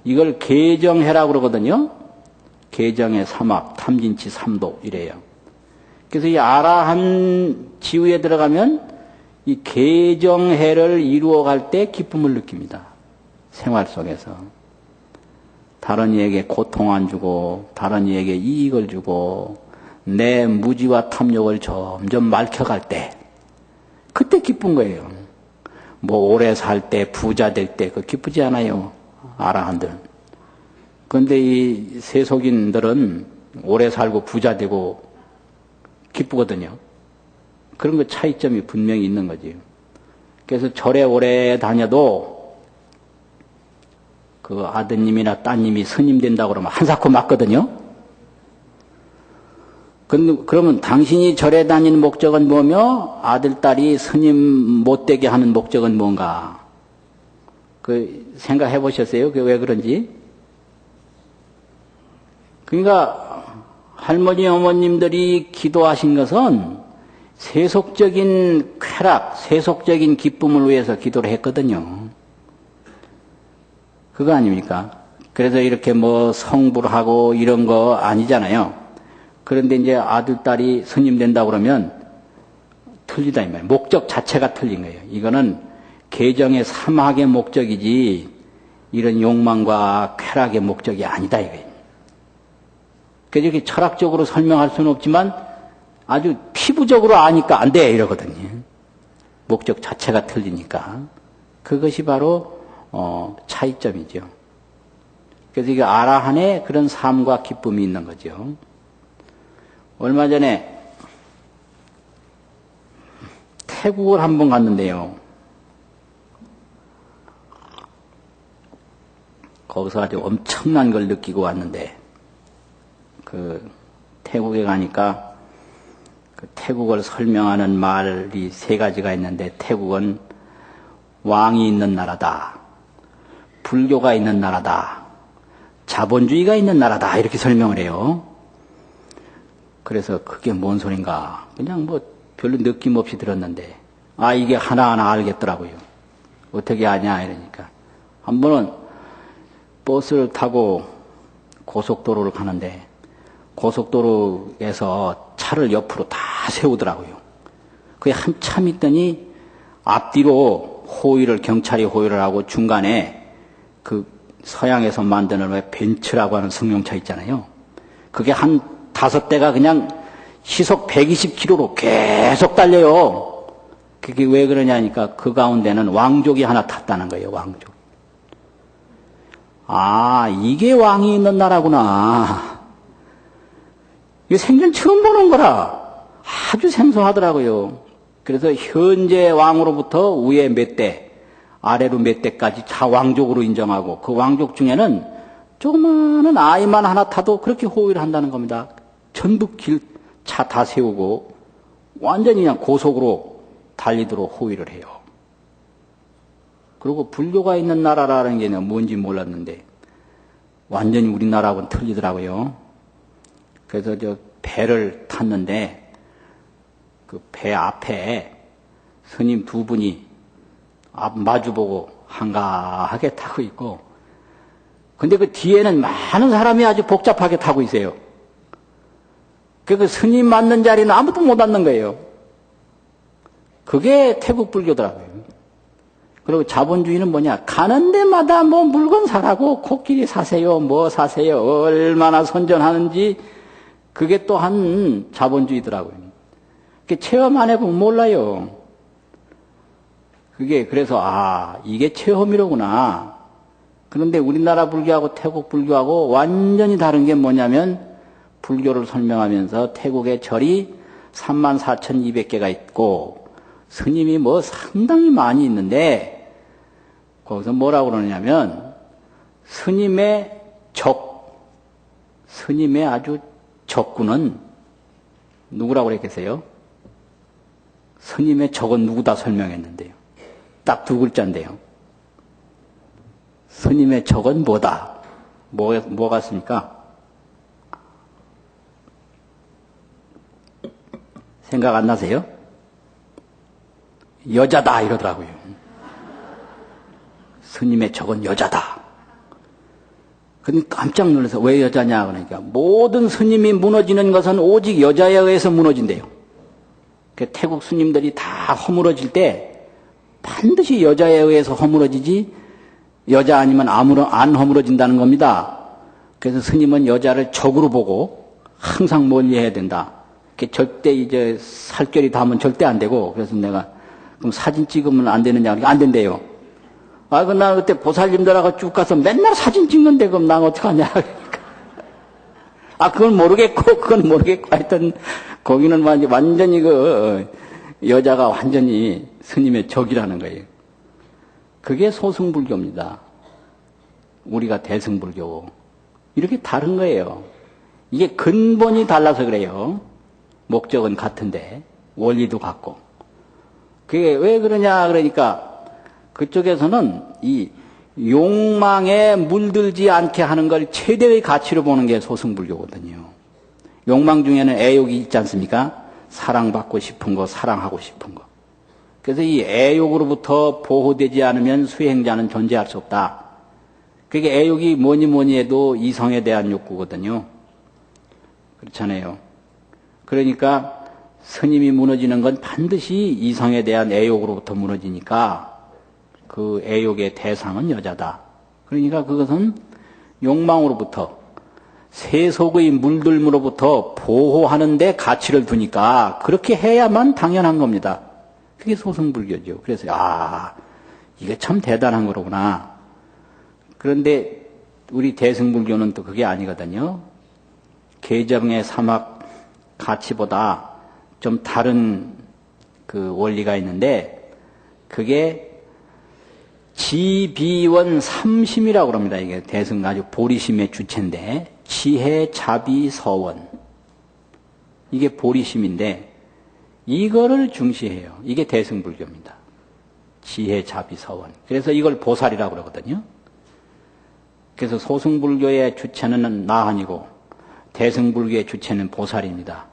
이걸 계정해라고 그러거든요. 계정의 삼악, 탐진치 삼도 이래요. 그래서 이 아라한 지우에 들어가면 이 계정해를 이루어갈 때 기쁨을 느낍니다. 생활 속에서. 다른 이에게 고통 안 주고, 다른 이에게 이익을 주고, 내 무지와 탐욕을 점점 맑혀갈 때, 그때 기쁜 거예요. 뭐 오래 살 때, 부자 될 때, 그 기쁘지 않아요. 아라한들은. 그런데 이 세속인들은 오래 살고 부자 되고 기쁘거든요. 그런 거 차이점이 분명히 있는 거지. 그래서 절에 오래 다녀도 그 아드님이나 따님이 스님 된다고 그러면 한사코 맞거든요. 그러면 당신이 절에 다니는 목적은 뭐며 아들, 딸이 스님 못 되게 하는 목적은 뭔가? 그 생각해 보셨어요? 그게 왜 그런지? 그러니까 할머니, 어머님들이 기도하신 것은 세속적인 쾌락, 세속적인 기쁨을 위해서 기도를 했거든요. 그거 아닙니까? 그래서 이렇게 뭐 성불 하고 이런 거 아니잖아요. 그런데 이제 아들, 딸이 스님 된다고 그러면 틀리다 이 말이에요. 목적 자체가 틀린 거예요. 이거는 계정의 삼학의 목적이지 이런 욕망과 쾌락의 목적이 아니다 이거예요. 그래서 이렇게 철학적으로 설명할 수는 없지만 아주 피부적으로 아니까 안 돼 이러거든요. 목적 자체가 틀리니까. 그것이 바로 차이점이죠. 그래서 이게 아라한의 그런 삶과 기쁨이 있는 거죠. 얼마 전에 태국을 한번 갔는데요. 거기서 아주 엄청난 걸 느끼고 왔는데, 그 태국에 가니까 그 태국을 설명하는 말이 3가지가 있는데, 태국은 왕이 있는 나라다, 불교가 있는 나라다, 자본주의가 있는 나라다 이렇게 설명을 해요. 그래서 그게 뭔 소린가. 그냥 뭐 별로 느낌 없이 들었는데, 아, 이게 하나하나 알겠더라고요. 어떻게 아냐, 이러니까. 한 번은 버스를 타고 고속도로를 가는데, 고속도로에서 차를 옆으로 다 세우더라고요. 그게 한참 있더니 앞뒤로 경찰이 호위를 하고 중간에 그 서양에서 만드는 왜 벤츠라고 하는 승용차 있잖아요. 그게 한 5대가 그냥 시속 120km로 계속 달려요. 그게 왜 그러냐니까 그 가운데는 왕족이 하나 탔다는 거예요, 왕족. 아, 이게 왕이 있는 나라구나. 이거 생전 처음 보는 거라. 아주 생소하더라고요. 그래서 현재 왕으로부터 위에 몇 대, 아래로 몇 대까지 다 왕족으로 인정하고 그 왕족 중에는 조그마한 아이만 하나 타도 그렇게 호위를 한다는 겁니다. 전부 차 다 세우고 완전히 그냥 고속으로 달리도록 호위를 해요. 그리고 불교가 있는 나라라는 게 뭔지 몰랐는데 완전히 우리나라하고는 틀리더라고요. 그래서 저 배를 탔는데 그 배 앞에 스님 2분이 앞 마주보고 한가하게 타고 있고, 근데 그 뒤에는 많은 사람이 아주 복잡하게 타고 있어요. 그 스님 맞는 자리는 아무도 못 앉는 거예요. 그게 태국 불교더라고요. 그리고 자본주의는 뭐냐? 가는 데마다 뭐 물건 사라고 코끼리 사세요, 뭐 사세요, 얼마나 선전하는지 그게 또 한 자본주의더라고요. 체험 안 해보면 몰라요. 그게 그래서 이게 체험이로구나. 그런데 우리나라 불교하고 태국 불교하고 완전히 다른 게 뭐냐면 불교를 설명하면서 태국의 절이 34,200개가 있고 스님이 뭐 상당히 많이 있는데 거기서 뭐라고 그러냐면 스님의 스님의 아주 적군은 누구라고 그랬겠어요? 스님의 적은 누구다 설명했는데요. 딱 2글자인데요. 스님의 적은 뭐다? 뭐가 있습니까? 생각 안 나세요? 여자다 이러더라고요. 스님의 적은 여자다. 근데 깜짝 놀라서 왜 여자냐 그러니까 모든 스님이 무너지는 것은 오직 여자에 의해서 무너진대요. 태국 스님들이 다 허물어질 때 반드시 여자에 의해서 허물어지지 여자 아니면 안 허물어진다는 겁니다. 그래서 스님은 여자를 적으로 보고 항상 멀리해야 된다. 절대 이제 살결이 닿으면 절대 안 되고 그래서 내가 그럼 사진 찍으면 안 되느냐 안 된대요. 나 그때 보살님들하고 쭉 가서 맨날 사진 찍는데 그럼 난 어떡하냐 그러니까. 그건 모르겠고 하여튼 거기는 완전히 여자가 완전히 스님의 적이라는 거예요. 그게 소승불교입니다. 우리가 대승불교고. 이렇게 다른 거예요. 이게 근본이 달라서 그래요. 목적은 같은데, 원리도 같고. 그게 왜 그러냐, 그러니까, 그쪽에서는 이 욕망에 물들지 않게 하는 걸 최대의 가치로 보는 게 소승불교거든요. 욕망 중에는 애욕이 있지 않습니까? 사랑받고 싶은 거, 사랑하고 싶은 거. 그래서 이 애욕으로부터 보호되지 않으면 수행자는 존재할 수 없다. 그게 애욕이 뭐니 해도 이성에 대한 욕구거든요. 그렇잖아요. 그러니까 스님이 무너지는 건 반드시 이성에 대한 애욕으로부터 무너지니까 그 애욕의 대상은 여자다. 그러니까 그것은 욕망으로부터 세속의 물들므로부터 보호하는 데 가치를 두니까 그렇게 해야만 당연한 겁니다. 그게 소승불교죠. 그래서 이게 참 대단한 거로구나. 그런데 우리 대승불교는 또 그게 아니거든요. 계정의 사막 가치보다 좀 다른 그 원리가 있는데 그게 지비원 삼심이라고 합니다. 이게 대승 아주 보리심의 주체인데 지혜, 자비, 서원 이게 보리심인데 이거를 중시해요. 이게 대승불교입니다. 지혜, 자비, 서원. 그래서 이걸 보살이라고 그러거든요. 그래서 소승불교의 주체는 나한이고 대승불교의 주체는 보살입니다.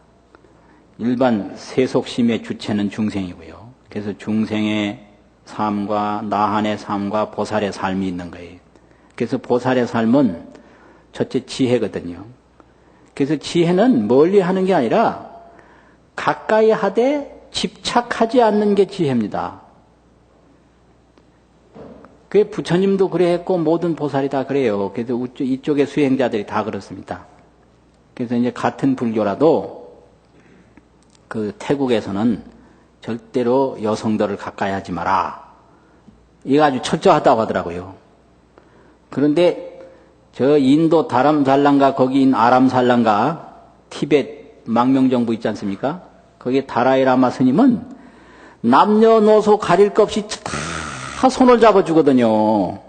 일반 세속심의 주체는 중생이고요. 그래서 중생의 삶과 나한의 삶과 보살의 삶이 있는 거예요. 그래서 보살의 삶은 첫째 지혜거든요. 그래서 지혜는 멀리 하는 게 아니라 가까이 하되 집착하지 않는 게 지혜입니다. 그 부처님도 그래 했고 모든 보살이 다 그래요. 그래서 이쪽의 수행자들이 다 그렇습니다. 그래서 이제 같은 불교라도 그 태국에서는 절대로 여성들을 가까이 하지 마라. 이게 아주 철저하다고 하더라고요. 그런데 저 인도 다람살란가 거기인 아람살란가 티벳 망명정부 있지 않습니까? 거기 다라이라마 스님은 남녀노소 가릴 것 없이 다 손을 잡아주거든요.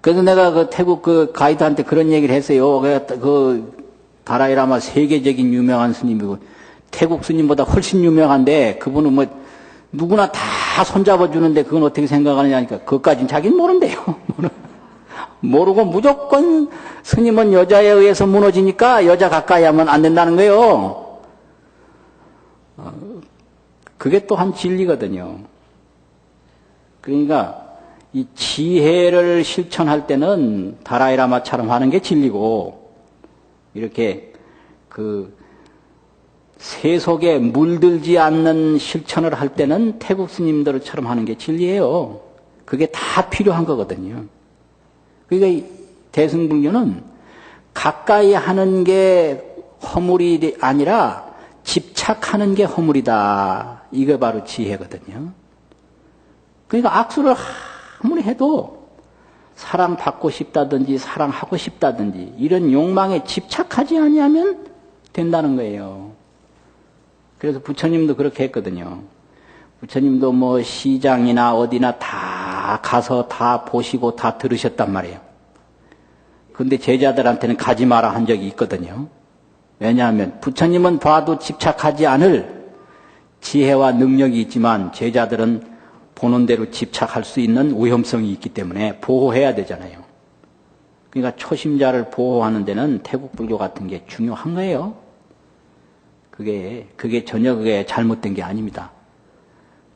그래서 내가 그 태국 그 가이드한테 그런 얘기를 했어요. 그 다라이라마 세계적인 유명한 스님이고 태국 스님보다 훨씬 유명한데 그분은 뭐 누구나 다 손잡아주는데 그건 어떻게 생각하느냐니까 그것까진 자기는 모른대요. 모르고 무조건 스님은 여자에 의해서 무너지니까 여자 가까이 하면 안 된다는 거예요. 그게 또한 진리거든요. 그러니까 이 지혜를 실천할 때는 다라이라마처럼 하는 게 진리고 이렇게 그 세속에 물들지 않는 실천을 할 때는 태국 스님들처럼 하는 게 진리예요. 그게 다 필요한 거거든요. 그러니까 대승불교는 가까이 하는 게 허물이 아니라 집착하는 게 허물이다. 이게 바로 지혜거든요. 그러니까 악수를 아무리 해도 사랑받고 싶다든지 사랑하고 싶다든지 이런 욕망에 집착하지 아니하면 된다는 거예요. 그래서 부처님도 그렇게 했거든요. 부처님도 뭐 시장이나 어디나 다 가서 다 보시고 다 들으셨단 말이에요. 근데 제자들한테는 가지 마라 한 적이 있거든요. 왜냐하면 부처님은 봐도 집착하지 않을 지혜와 능력이 있지만 제자들은 보는 대로 집착할 수 있는 위험성이 있기 때문에 보호해야 되잖아요. 그러니까 초심자를 보호하는 데는 태국 불교 같은 게 중요한 거예요. 그게 전혀 그게 잘못된 게 아닙니다.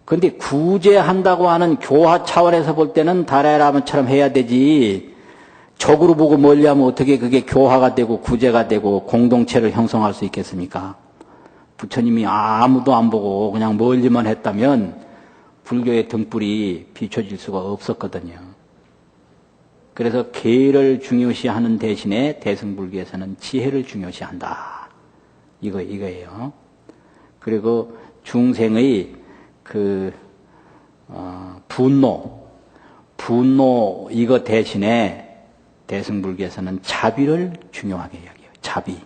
그런데 구제한다고 하는 교화 차원에서 볼 때는 다라이라마처럼 해야 되지. 적으로 보고 멀리하면 어떻게 그게 교화가 되고 구제가 되고 공동체를 형성할 수 있겠습니까? 부처님이 아무도 안 보고 그냥 멀리만 했다면 불교의 등불이 비춰질 수가 없었거든요. 그래서 계를 중요시하는 대신에 대승불교에서는 지혜를 중요시한다. 이거예요. 그리고 중생의 분노 이거 대신에 대승불교에서는 자비를 중요하게 이야기해요. 자비.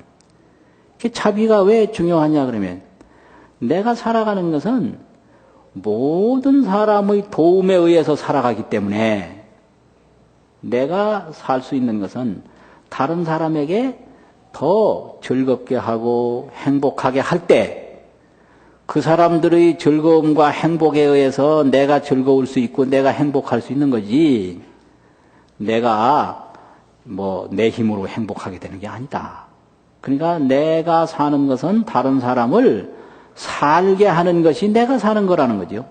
자비가 왜 중요하냐 그러면 내가 살아가는 것은 모든 사람의 도움에 의해서 살아가기 때문에 내가 살 수 있는 것은 다른 사람에게 더 즐겁게 하고 행복하게 할 때 그 사람들의 즐거움과 행복에 의해서 내가 즐거울 수 있고 내가 행복할 수 있는 거지 내가 뭐 내 힘으로 행복하게 되는 게 아니다. 그러니까 내가 사는 것은 다른 사람을 살게 하는 것이 내가 사는 거라는 거죠.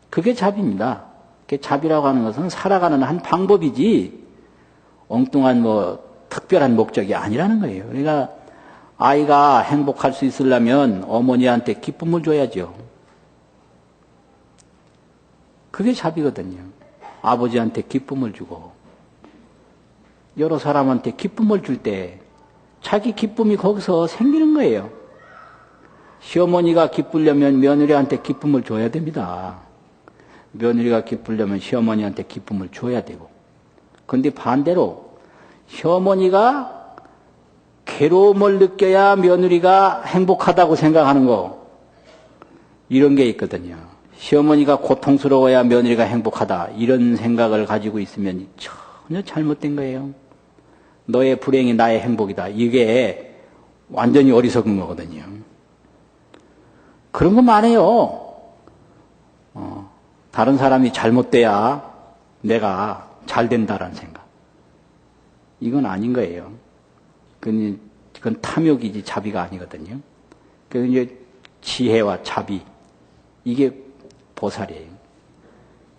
그게 자비입니다. 그게 자비라고 하는 것은 살아가는 한 방법이지 엉뚱한 뭐 특별한 목적이 아니라는 거예요. 그러니까 아이가 행복할 수 있으려면 어머니한테 기쁨을 줘야죠. 그게 자비거든요. 아버지한테 기쁨을 주고 여러 사람한테 기쁨을 줄 때 자기 기쁨이 거기서 생기는 거예요. 시어머니가 기쁘려면 며느리한테 기쁨을 줘야 됩니다. 며느리가 기쁘려면 시어머니한테 기쁨을 줘야 되고 그런데 반대로 시어머니가 괴로움을 느껴야 며느리가 행복하다고 생각하는 거 이런 게 있거든요. 시어머니가 고통스러워야 며느리가 행복하다 이런 생각을 가지고 있으면 전혀 잘못된 거예요. 너의 불행이 나의 행복이다. 이게 완전히 어리석은 거거든요. 그런 거 많아요. 다른 사람이 잘못돼야 내가 잘 된다라는 생각. 이건 아닌 거예요. 그건 탐욕이지 자비가 아니거든요. 그래서 이제 지혜와 자비, 이게 보살이에요.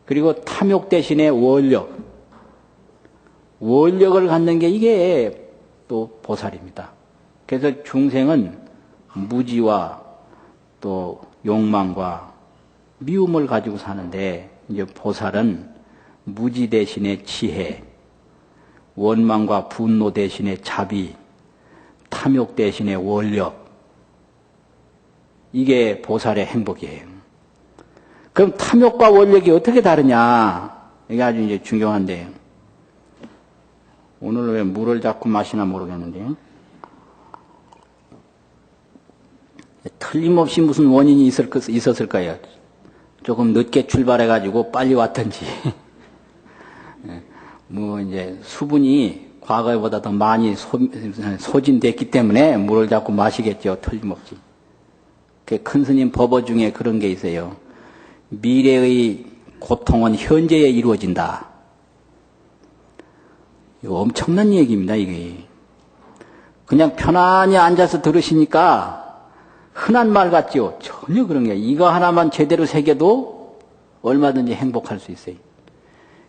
그리고 탐욕 대신에 원력, 원력을 갖는 게 이게 또 보살입니다. 그래서 중생은 무지와 또 욕망과 미움을 가지고 사는데, 이제 보살은 무지 대신에 지혜, 원망과 분노 대신에 자비, 탐욕 대신에 원력, 이게 보살의 행복이에요. 그럼 탐욕과 원력이 어떻게 다르냐? 이게 아주 이제 중요한데, 오늘 왜 물을 자꾸 마시나 모르겠는데요. 틀림없이 무슨 원인이 있었을 거예요. 조금 늦게 출발해가지고 빨리 왔든지. 뭐 이제 수분이 과거보다 더 많이 소진됐기 때문에 물을 자꾸 마시겠죠. 틀림없이. 큰 스님 법어 중에 그런 게 있어요. 미래의 고통은 현재에 이루어진다. 이거 엄청난 얘기입니다, 이게. 그냥 편안히 앉아서 들으시니까 흔한 말 같지요? 전혀 그런 게 아니에요. 이거 하나만 제대로 새겨도 얼마든지 행복할 수 있어요.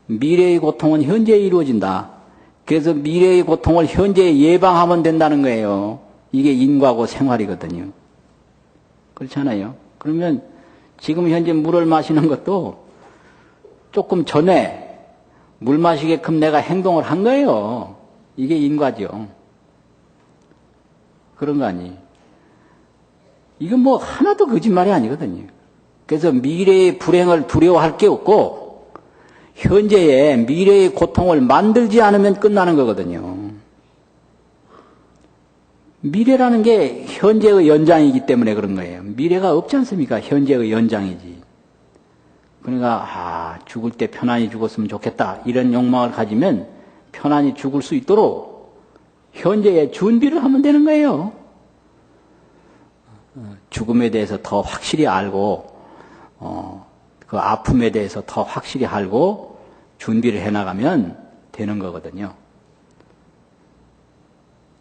미래의 고통은 현재에 이루어진다. 그래서 미래의 고통을 현재에 예방하면 된다는 거예요. 이게 인과고 생활이거든요. 그렇잖아요. 그러면 지금 현재 물을 마시는 것도 조금 전에 물 마시게끔 내가 행동을 한 거예요. 이게 인과죠. 그런 거 아니에요. 이건 뭐 하나도 거짓말이 아니거든요. 그래서 미래의 불행을 두려워할 게 없고 현재의 미래의 고통을 만들지 않으면 끝나는 거거든요. 미래라는 게 현재의 연장이기 때문에 그런 거예요. 미래가 없지 않습니까? 현재의 연장이지. 그러니까 죽을 때 편안히 죽었으면 좋겠다 이런 욕망을 가지면 편안히 죽을 수 있도록 현재에 준비를 하면 되는 거예요. 죽음에 대해서 더 확실히 알고 그 아픔에 대해서 더 확실히 알고 준비를 해나가면 되는 거거든요.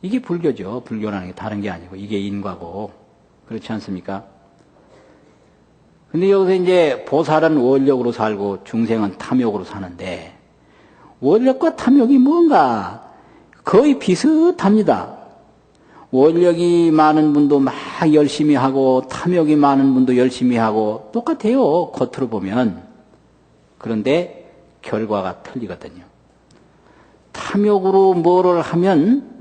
이게 불교죠. 불교라는 게 다른 게 아니고 이게 인과고 그렇지 않습니까? 근데 여기서 이제 보살은 원력으로 살고 중생은 탐욕으로 사는데 원력과 탐욕이 뭔가 거의 비슷합니다. 원력이 많은 분도 막 열심히 하고 탐욕이 많은 분도 열심히 하고 똑같아요. 겉으로 보면. 그런데 결과가 틀리거든요. 탐욕으로 뭐를 하면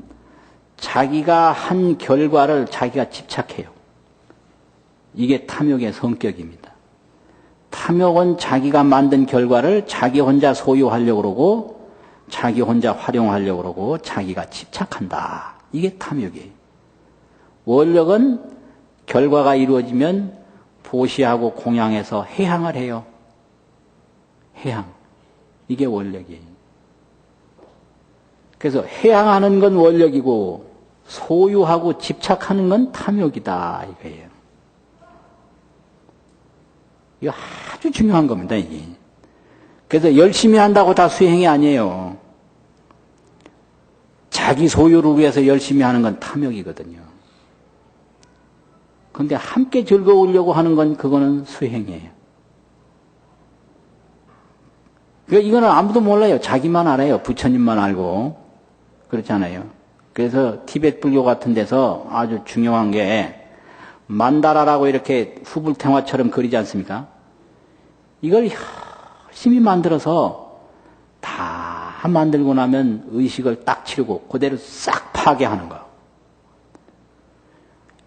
자기가 한 결과를 자기가 집착해요. 이게 탐욕의 성격입니다. 탐욕은 자기가 만든 결과를 자기 혼자 소유하려고 그러고 자기 혼자 활용하려고 그러고 자기가 집착한다. 이게 탐욕이에요. 원력은 결과가 이루어지면 보시하고 공양해서 해향을 해요. 해향. 이게 원력이에요. 그래서 해향하는 건 원력이고 소유하고 집착하는 건 탐욕이다. 이거예요. 이거 아주 중요한 겁니다, 이게. 그래서 열심히 한다고 다 수행이 아니에요. 자기 소유를 위해서 열심히 하는 건 탐욕이거든요. 그런데 함께 즐거우려고 하는 건 그거는 수행이에요. 그러니까 이거는 아무도 몰라요. 자기만 알아요. 부처님만 알고. 그렇잖아요. 그래서 티베트 불교 같은 데서 아주 중요한 게 만다라라고 이렇게 후불탱화처럼 그리지 않습니까? 이걸 열심히 만들어서 다 만들고 나면 의식을 딱 치르고 그대로 싹 파괴하는 거.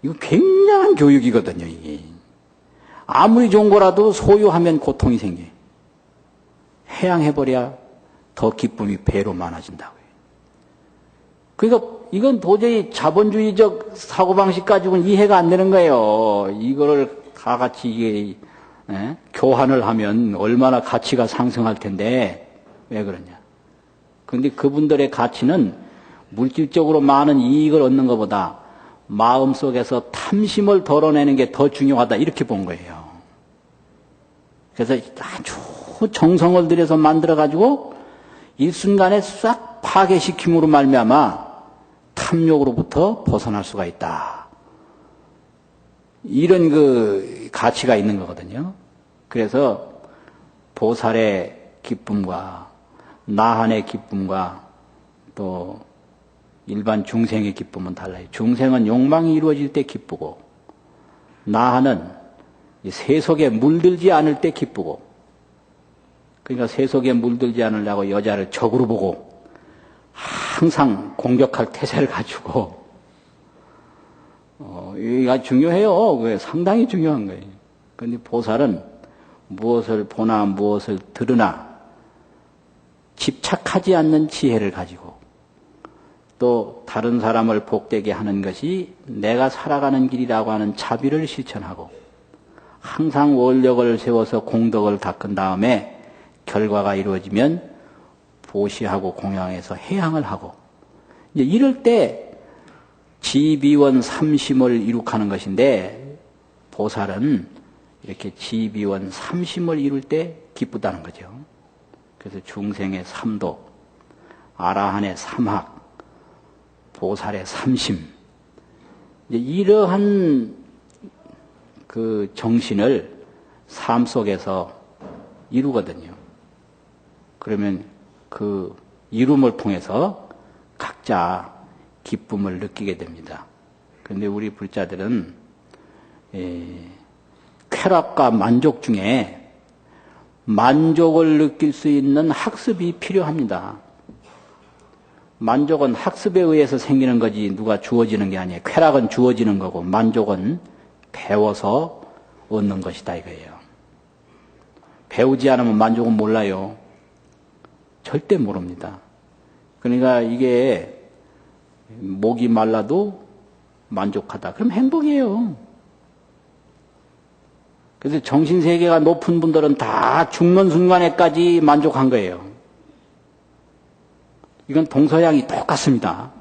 이거 굉장한 교육이거든요, 이게. 아무리 좋은 거라도 소유하면 고통이 생겨요. 해양해버려야 더 기쁨이 배로 많아진다고요. 그러니까 이건 도저히 자본주의적 사고방식 가지고는 이해가 안 되는 거예요. 이거를 다 같이 이게, 교환을 하면 얼마나 가치가 상승할 텐데, 왜 그러냐. 그런데 그분들의 가치는 물질적으로 많은 이익을 얻는 것보다 마음속에서 탐심을 덜어내는 게 더 중요하다. 이렇게 본 거예요. 그래서 아주 정성을 들여서 만들어가지고 일순간에 싹 파괴시킴으로 말미암아 탐욕으로부터 벗어날 수가 있다. 이런 그 가치가 있는 거거든요. 그래서 보살의 기쁨과 나한의 기쁨과 또 일반 중생의 기쁨은 달라요. 중생은 욕망이 이루어질 때 기쁘고 나한은 세속에 물들지 않을 때 기쁘고, 그러니까 세속에 물들지 않으려고 여자를 적으로 보고 항상 공격할 태세를 갖추고, 이게 중요해요. 그게 상당히 중요한 거예요. 그런데 보살은 무엇을 보나 무엇을 들으나 집착하지 않는 지혜를 가지고 또 다른 사람을 복되게 하는 것이 내가 살아가는 길이라고 하는 자비를 실천하고 항상 원력을 세워서 공덕을 닦은 다음에 결과가 이루어지면 보시하고 공양해서 해양을 하고, 이제 이럴 때 지비원 삼심을 이룩하는 것인데, 보살은 이렇게 지비원 삼심을 이룰 때 기쁘다는 거죠. 그래서 중생의 삼도, 아라한의 삼학, 보살의 삼심, 이제 이러한 그 정신을 삶 속에서 이루거든요. 그러면 그 이룸을 통해서 각자 기쁨을 느끼게 됩니다. 그런데 우리 불자들은 쾌락과 만족 중에 만족을 느낄 수 있는 학습이 필요합니다. 만족은 학습에 의해서 생기는 거지 누가 주어지는 게 아니에요. 쾌락은 주어지는 거고 만족은 배워서 얻는 것이다 이거예요. 배우지 않으면 만족은 몰라요. 절대 모릅니다. 그러니까 이게 목이 말라도 만족하다. 그럼 행복이에요. 그래서 정신세계가 높은 분들은 다 죽는 순간에까지 만족한 거예요. 이건 동서양이 똑같습니다.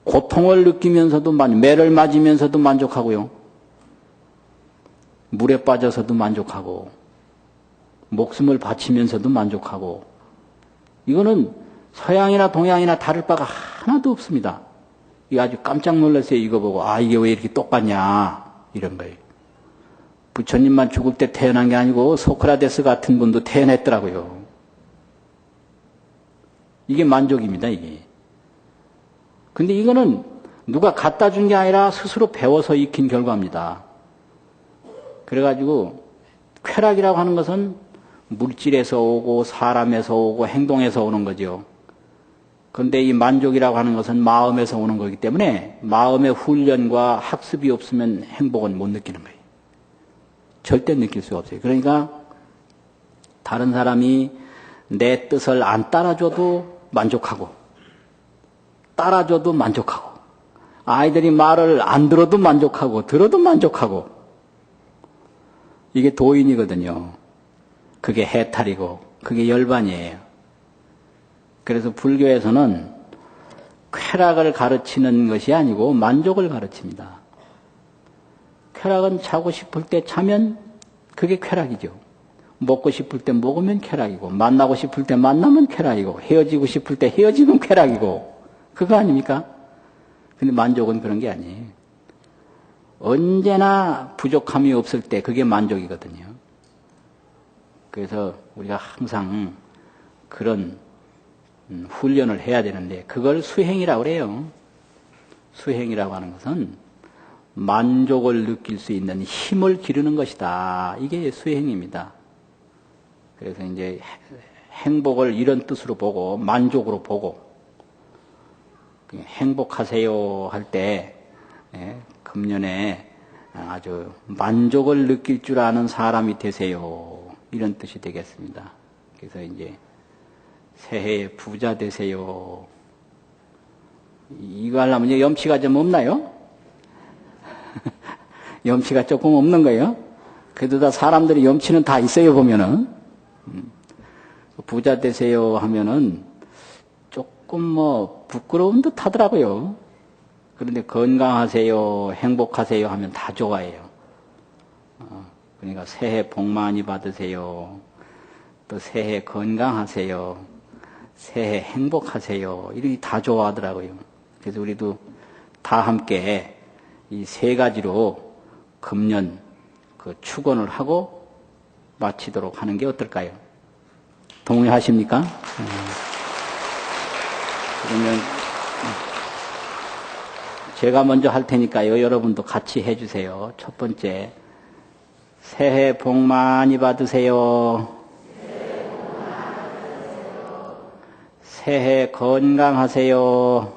고통을 느끼면서도 매를 맞으면서도 만족하고요. 물에 빠져서도 만족하고 목숨을 바치면서도 만족하고, 이거는 서양이나 동양이나 다를 바가 하나도 없습니다. 이거 아주 깜짝 놀랐어요. 이거 보고 이게 왜 이렇게 똑같냐 이런 거예요. 부처님만 죽을 때 태어난 게 아니고 소크라테스 같은 분도 태어났더라고요. 이게 만족입니다, 이게. 근데 이거는 누가 갖다 준 게 아니라 스스로 배워서 익힌 결과입니다. 그래가지고 쾌락이라고 하는 것은 물질에서 오고 사람에서 오고 행동에서 오는 거죠. 그런데 이 만족이라고 하는 것은 마음에서 오는 거기 때문에 마음의 훈련과 학습이 없으면 행복은 못 느끼는 거예요. 절대 느낄 수가 없어요. 그러니까 다른 사람이 내 뜻을 안 따라줘도 만족하고, 따라줘도 만족하고, 아이들이 말을 안 들어도 만족하고, 들어도 만족하고, 이게 도인이거든요. 그게 해탈이고 그게 열반이에요. 그래서 불교에서는 쾌락을 가르치는 것이 아니고 만족을 가르칩니다. 쾌락은 자고 싶을 때 자면 그게 쾌락이죠. 먹고 싶을 때 먹으면 쾌락이고, 만나고 싶을 때 만나면 쾌락이고, 헤어지고 싶을 때 헤어지면 쾌락이고, 그거 아닙니까? 근데 만족은 그런 게 아니에요. 언제나 부족함이 없을 때 그게 만족이거든요. 그래서 우리가 항상 그런 훈련을 해야 되는데 그걸 수행이라고 그래요. 수행이라고 하는 것은 만족을 느낄 수 있는 힘을 기르는 것이다. 이게 수행입니다. 그래서 이제 행복을 이런 뜻으로 보고 만족으로 보고, 행복하세요 할 때 금년에 아주 만족을 느낄 줄 아는 사람이 되세요, 이런 뜻이 되겠습니다. 그래서 이제 새해에 부자 되세요. 이거 하려면 이제 염치가 좀 없나요? 염치가 조금 없는 거예요. 그래도 다 사람들이 염치는 다 있어요, 보면은. 부자 되세요 하면은 조금 부끄러운 듯 하더라고요. 그런데 건강하세요, 행복하세요 하면 다 좋아해요. 그러니까 새해 복 많이 받으세요. 또 새해 건강하세요. 새해 행복하세요. 이렇게 다 좋아하더라고요. 그래서 우리도 다 함께 이 세 가지로 금년 그 축원을 하고 마치도록 하는 게 어떨까요? 동의하십니까? 그러면 제가 먼저 할 테니까요. 여러분도 같이 해주세요. 첫 번째, 새해 복 많이 받으세요. 새해 건강하세요.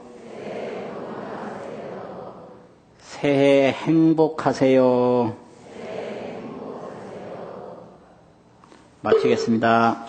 새해 행복하세요. 마치겠습니다.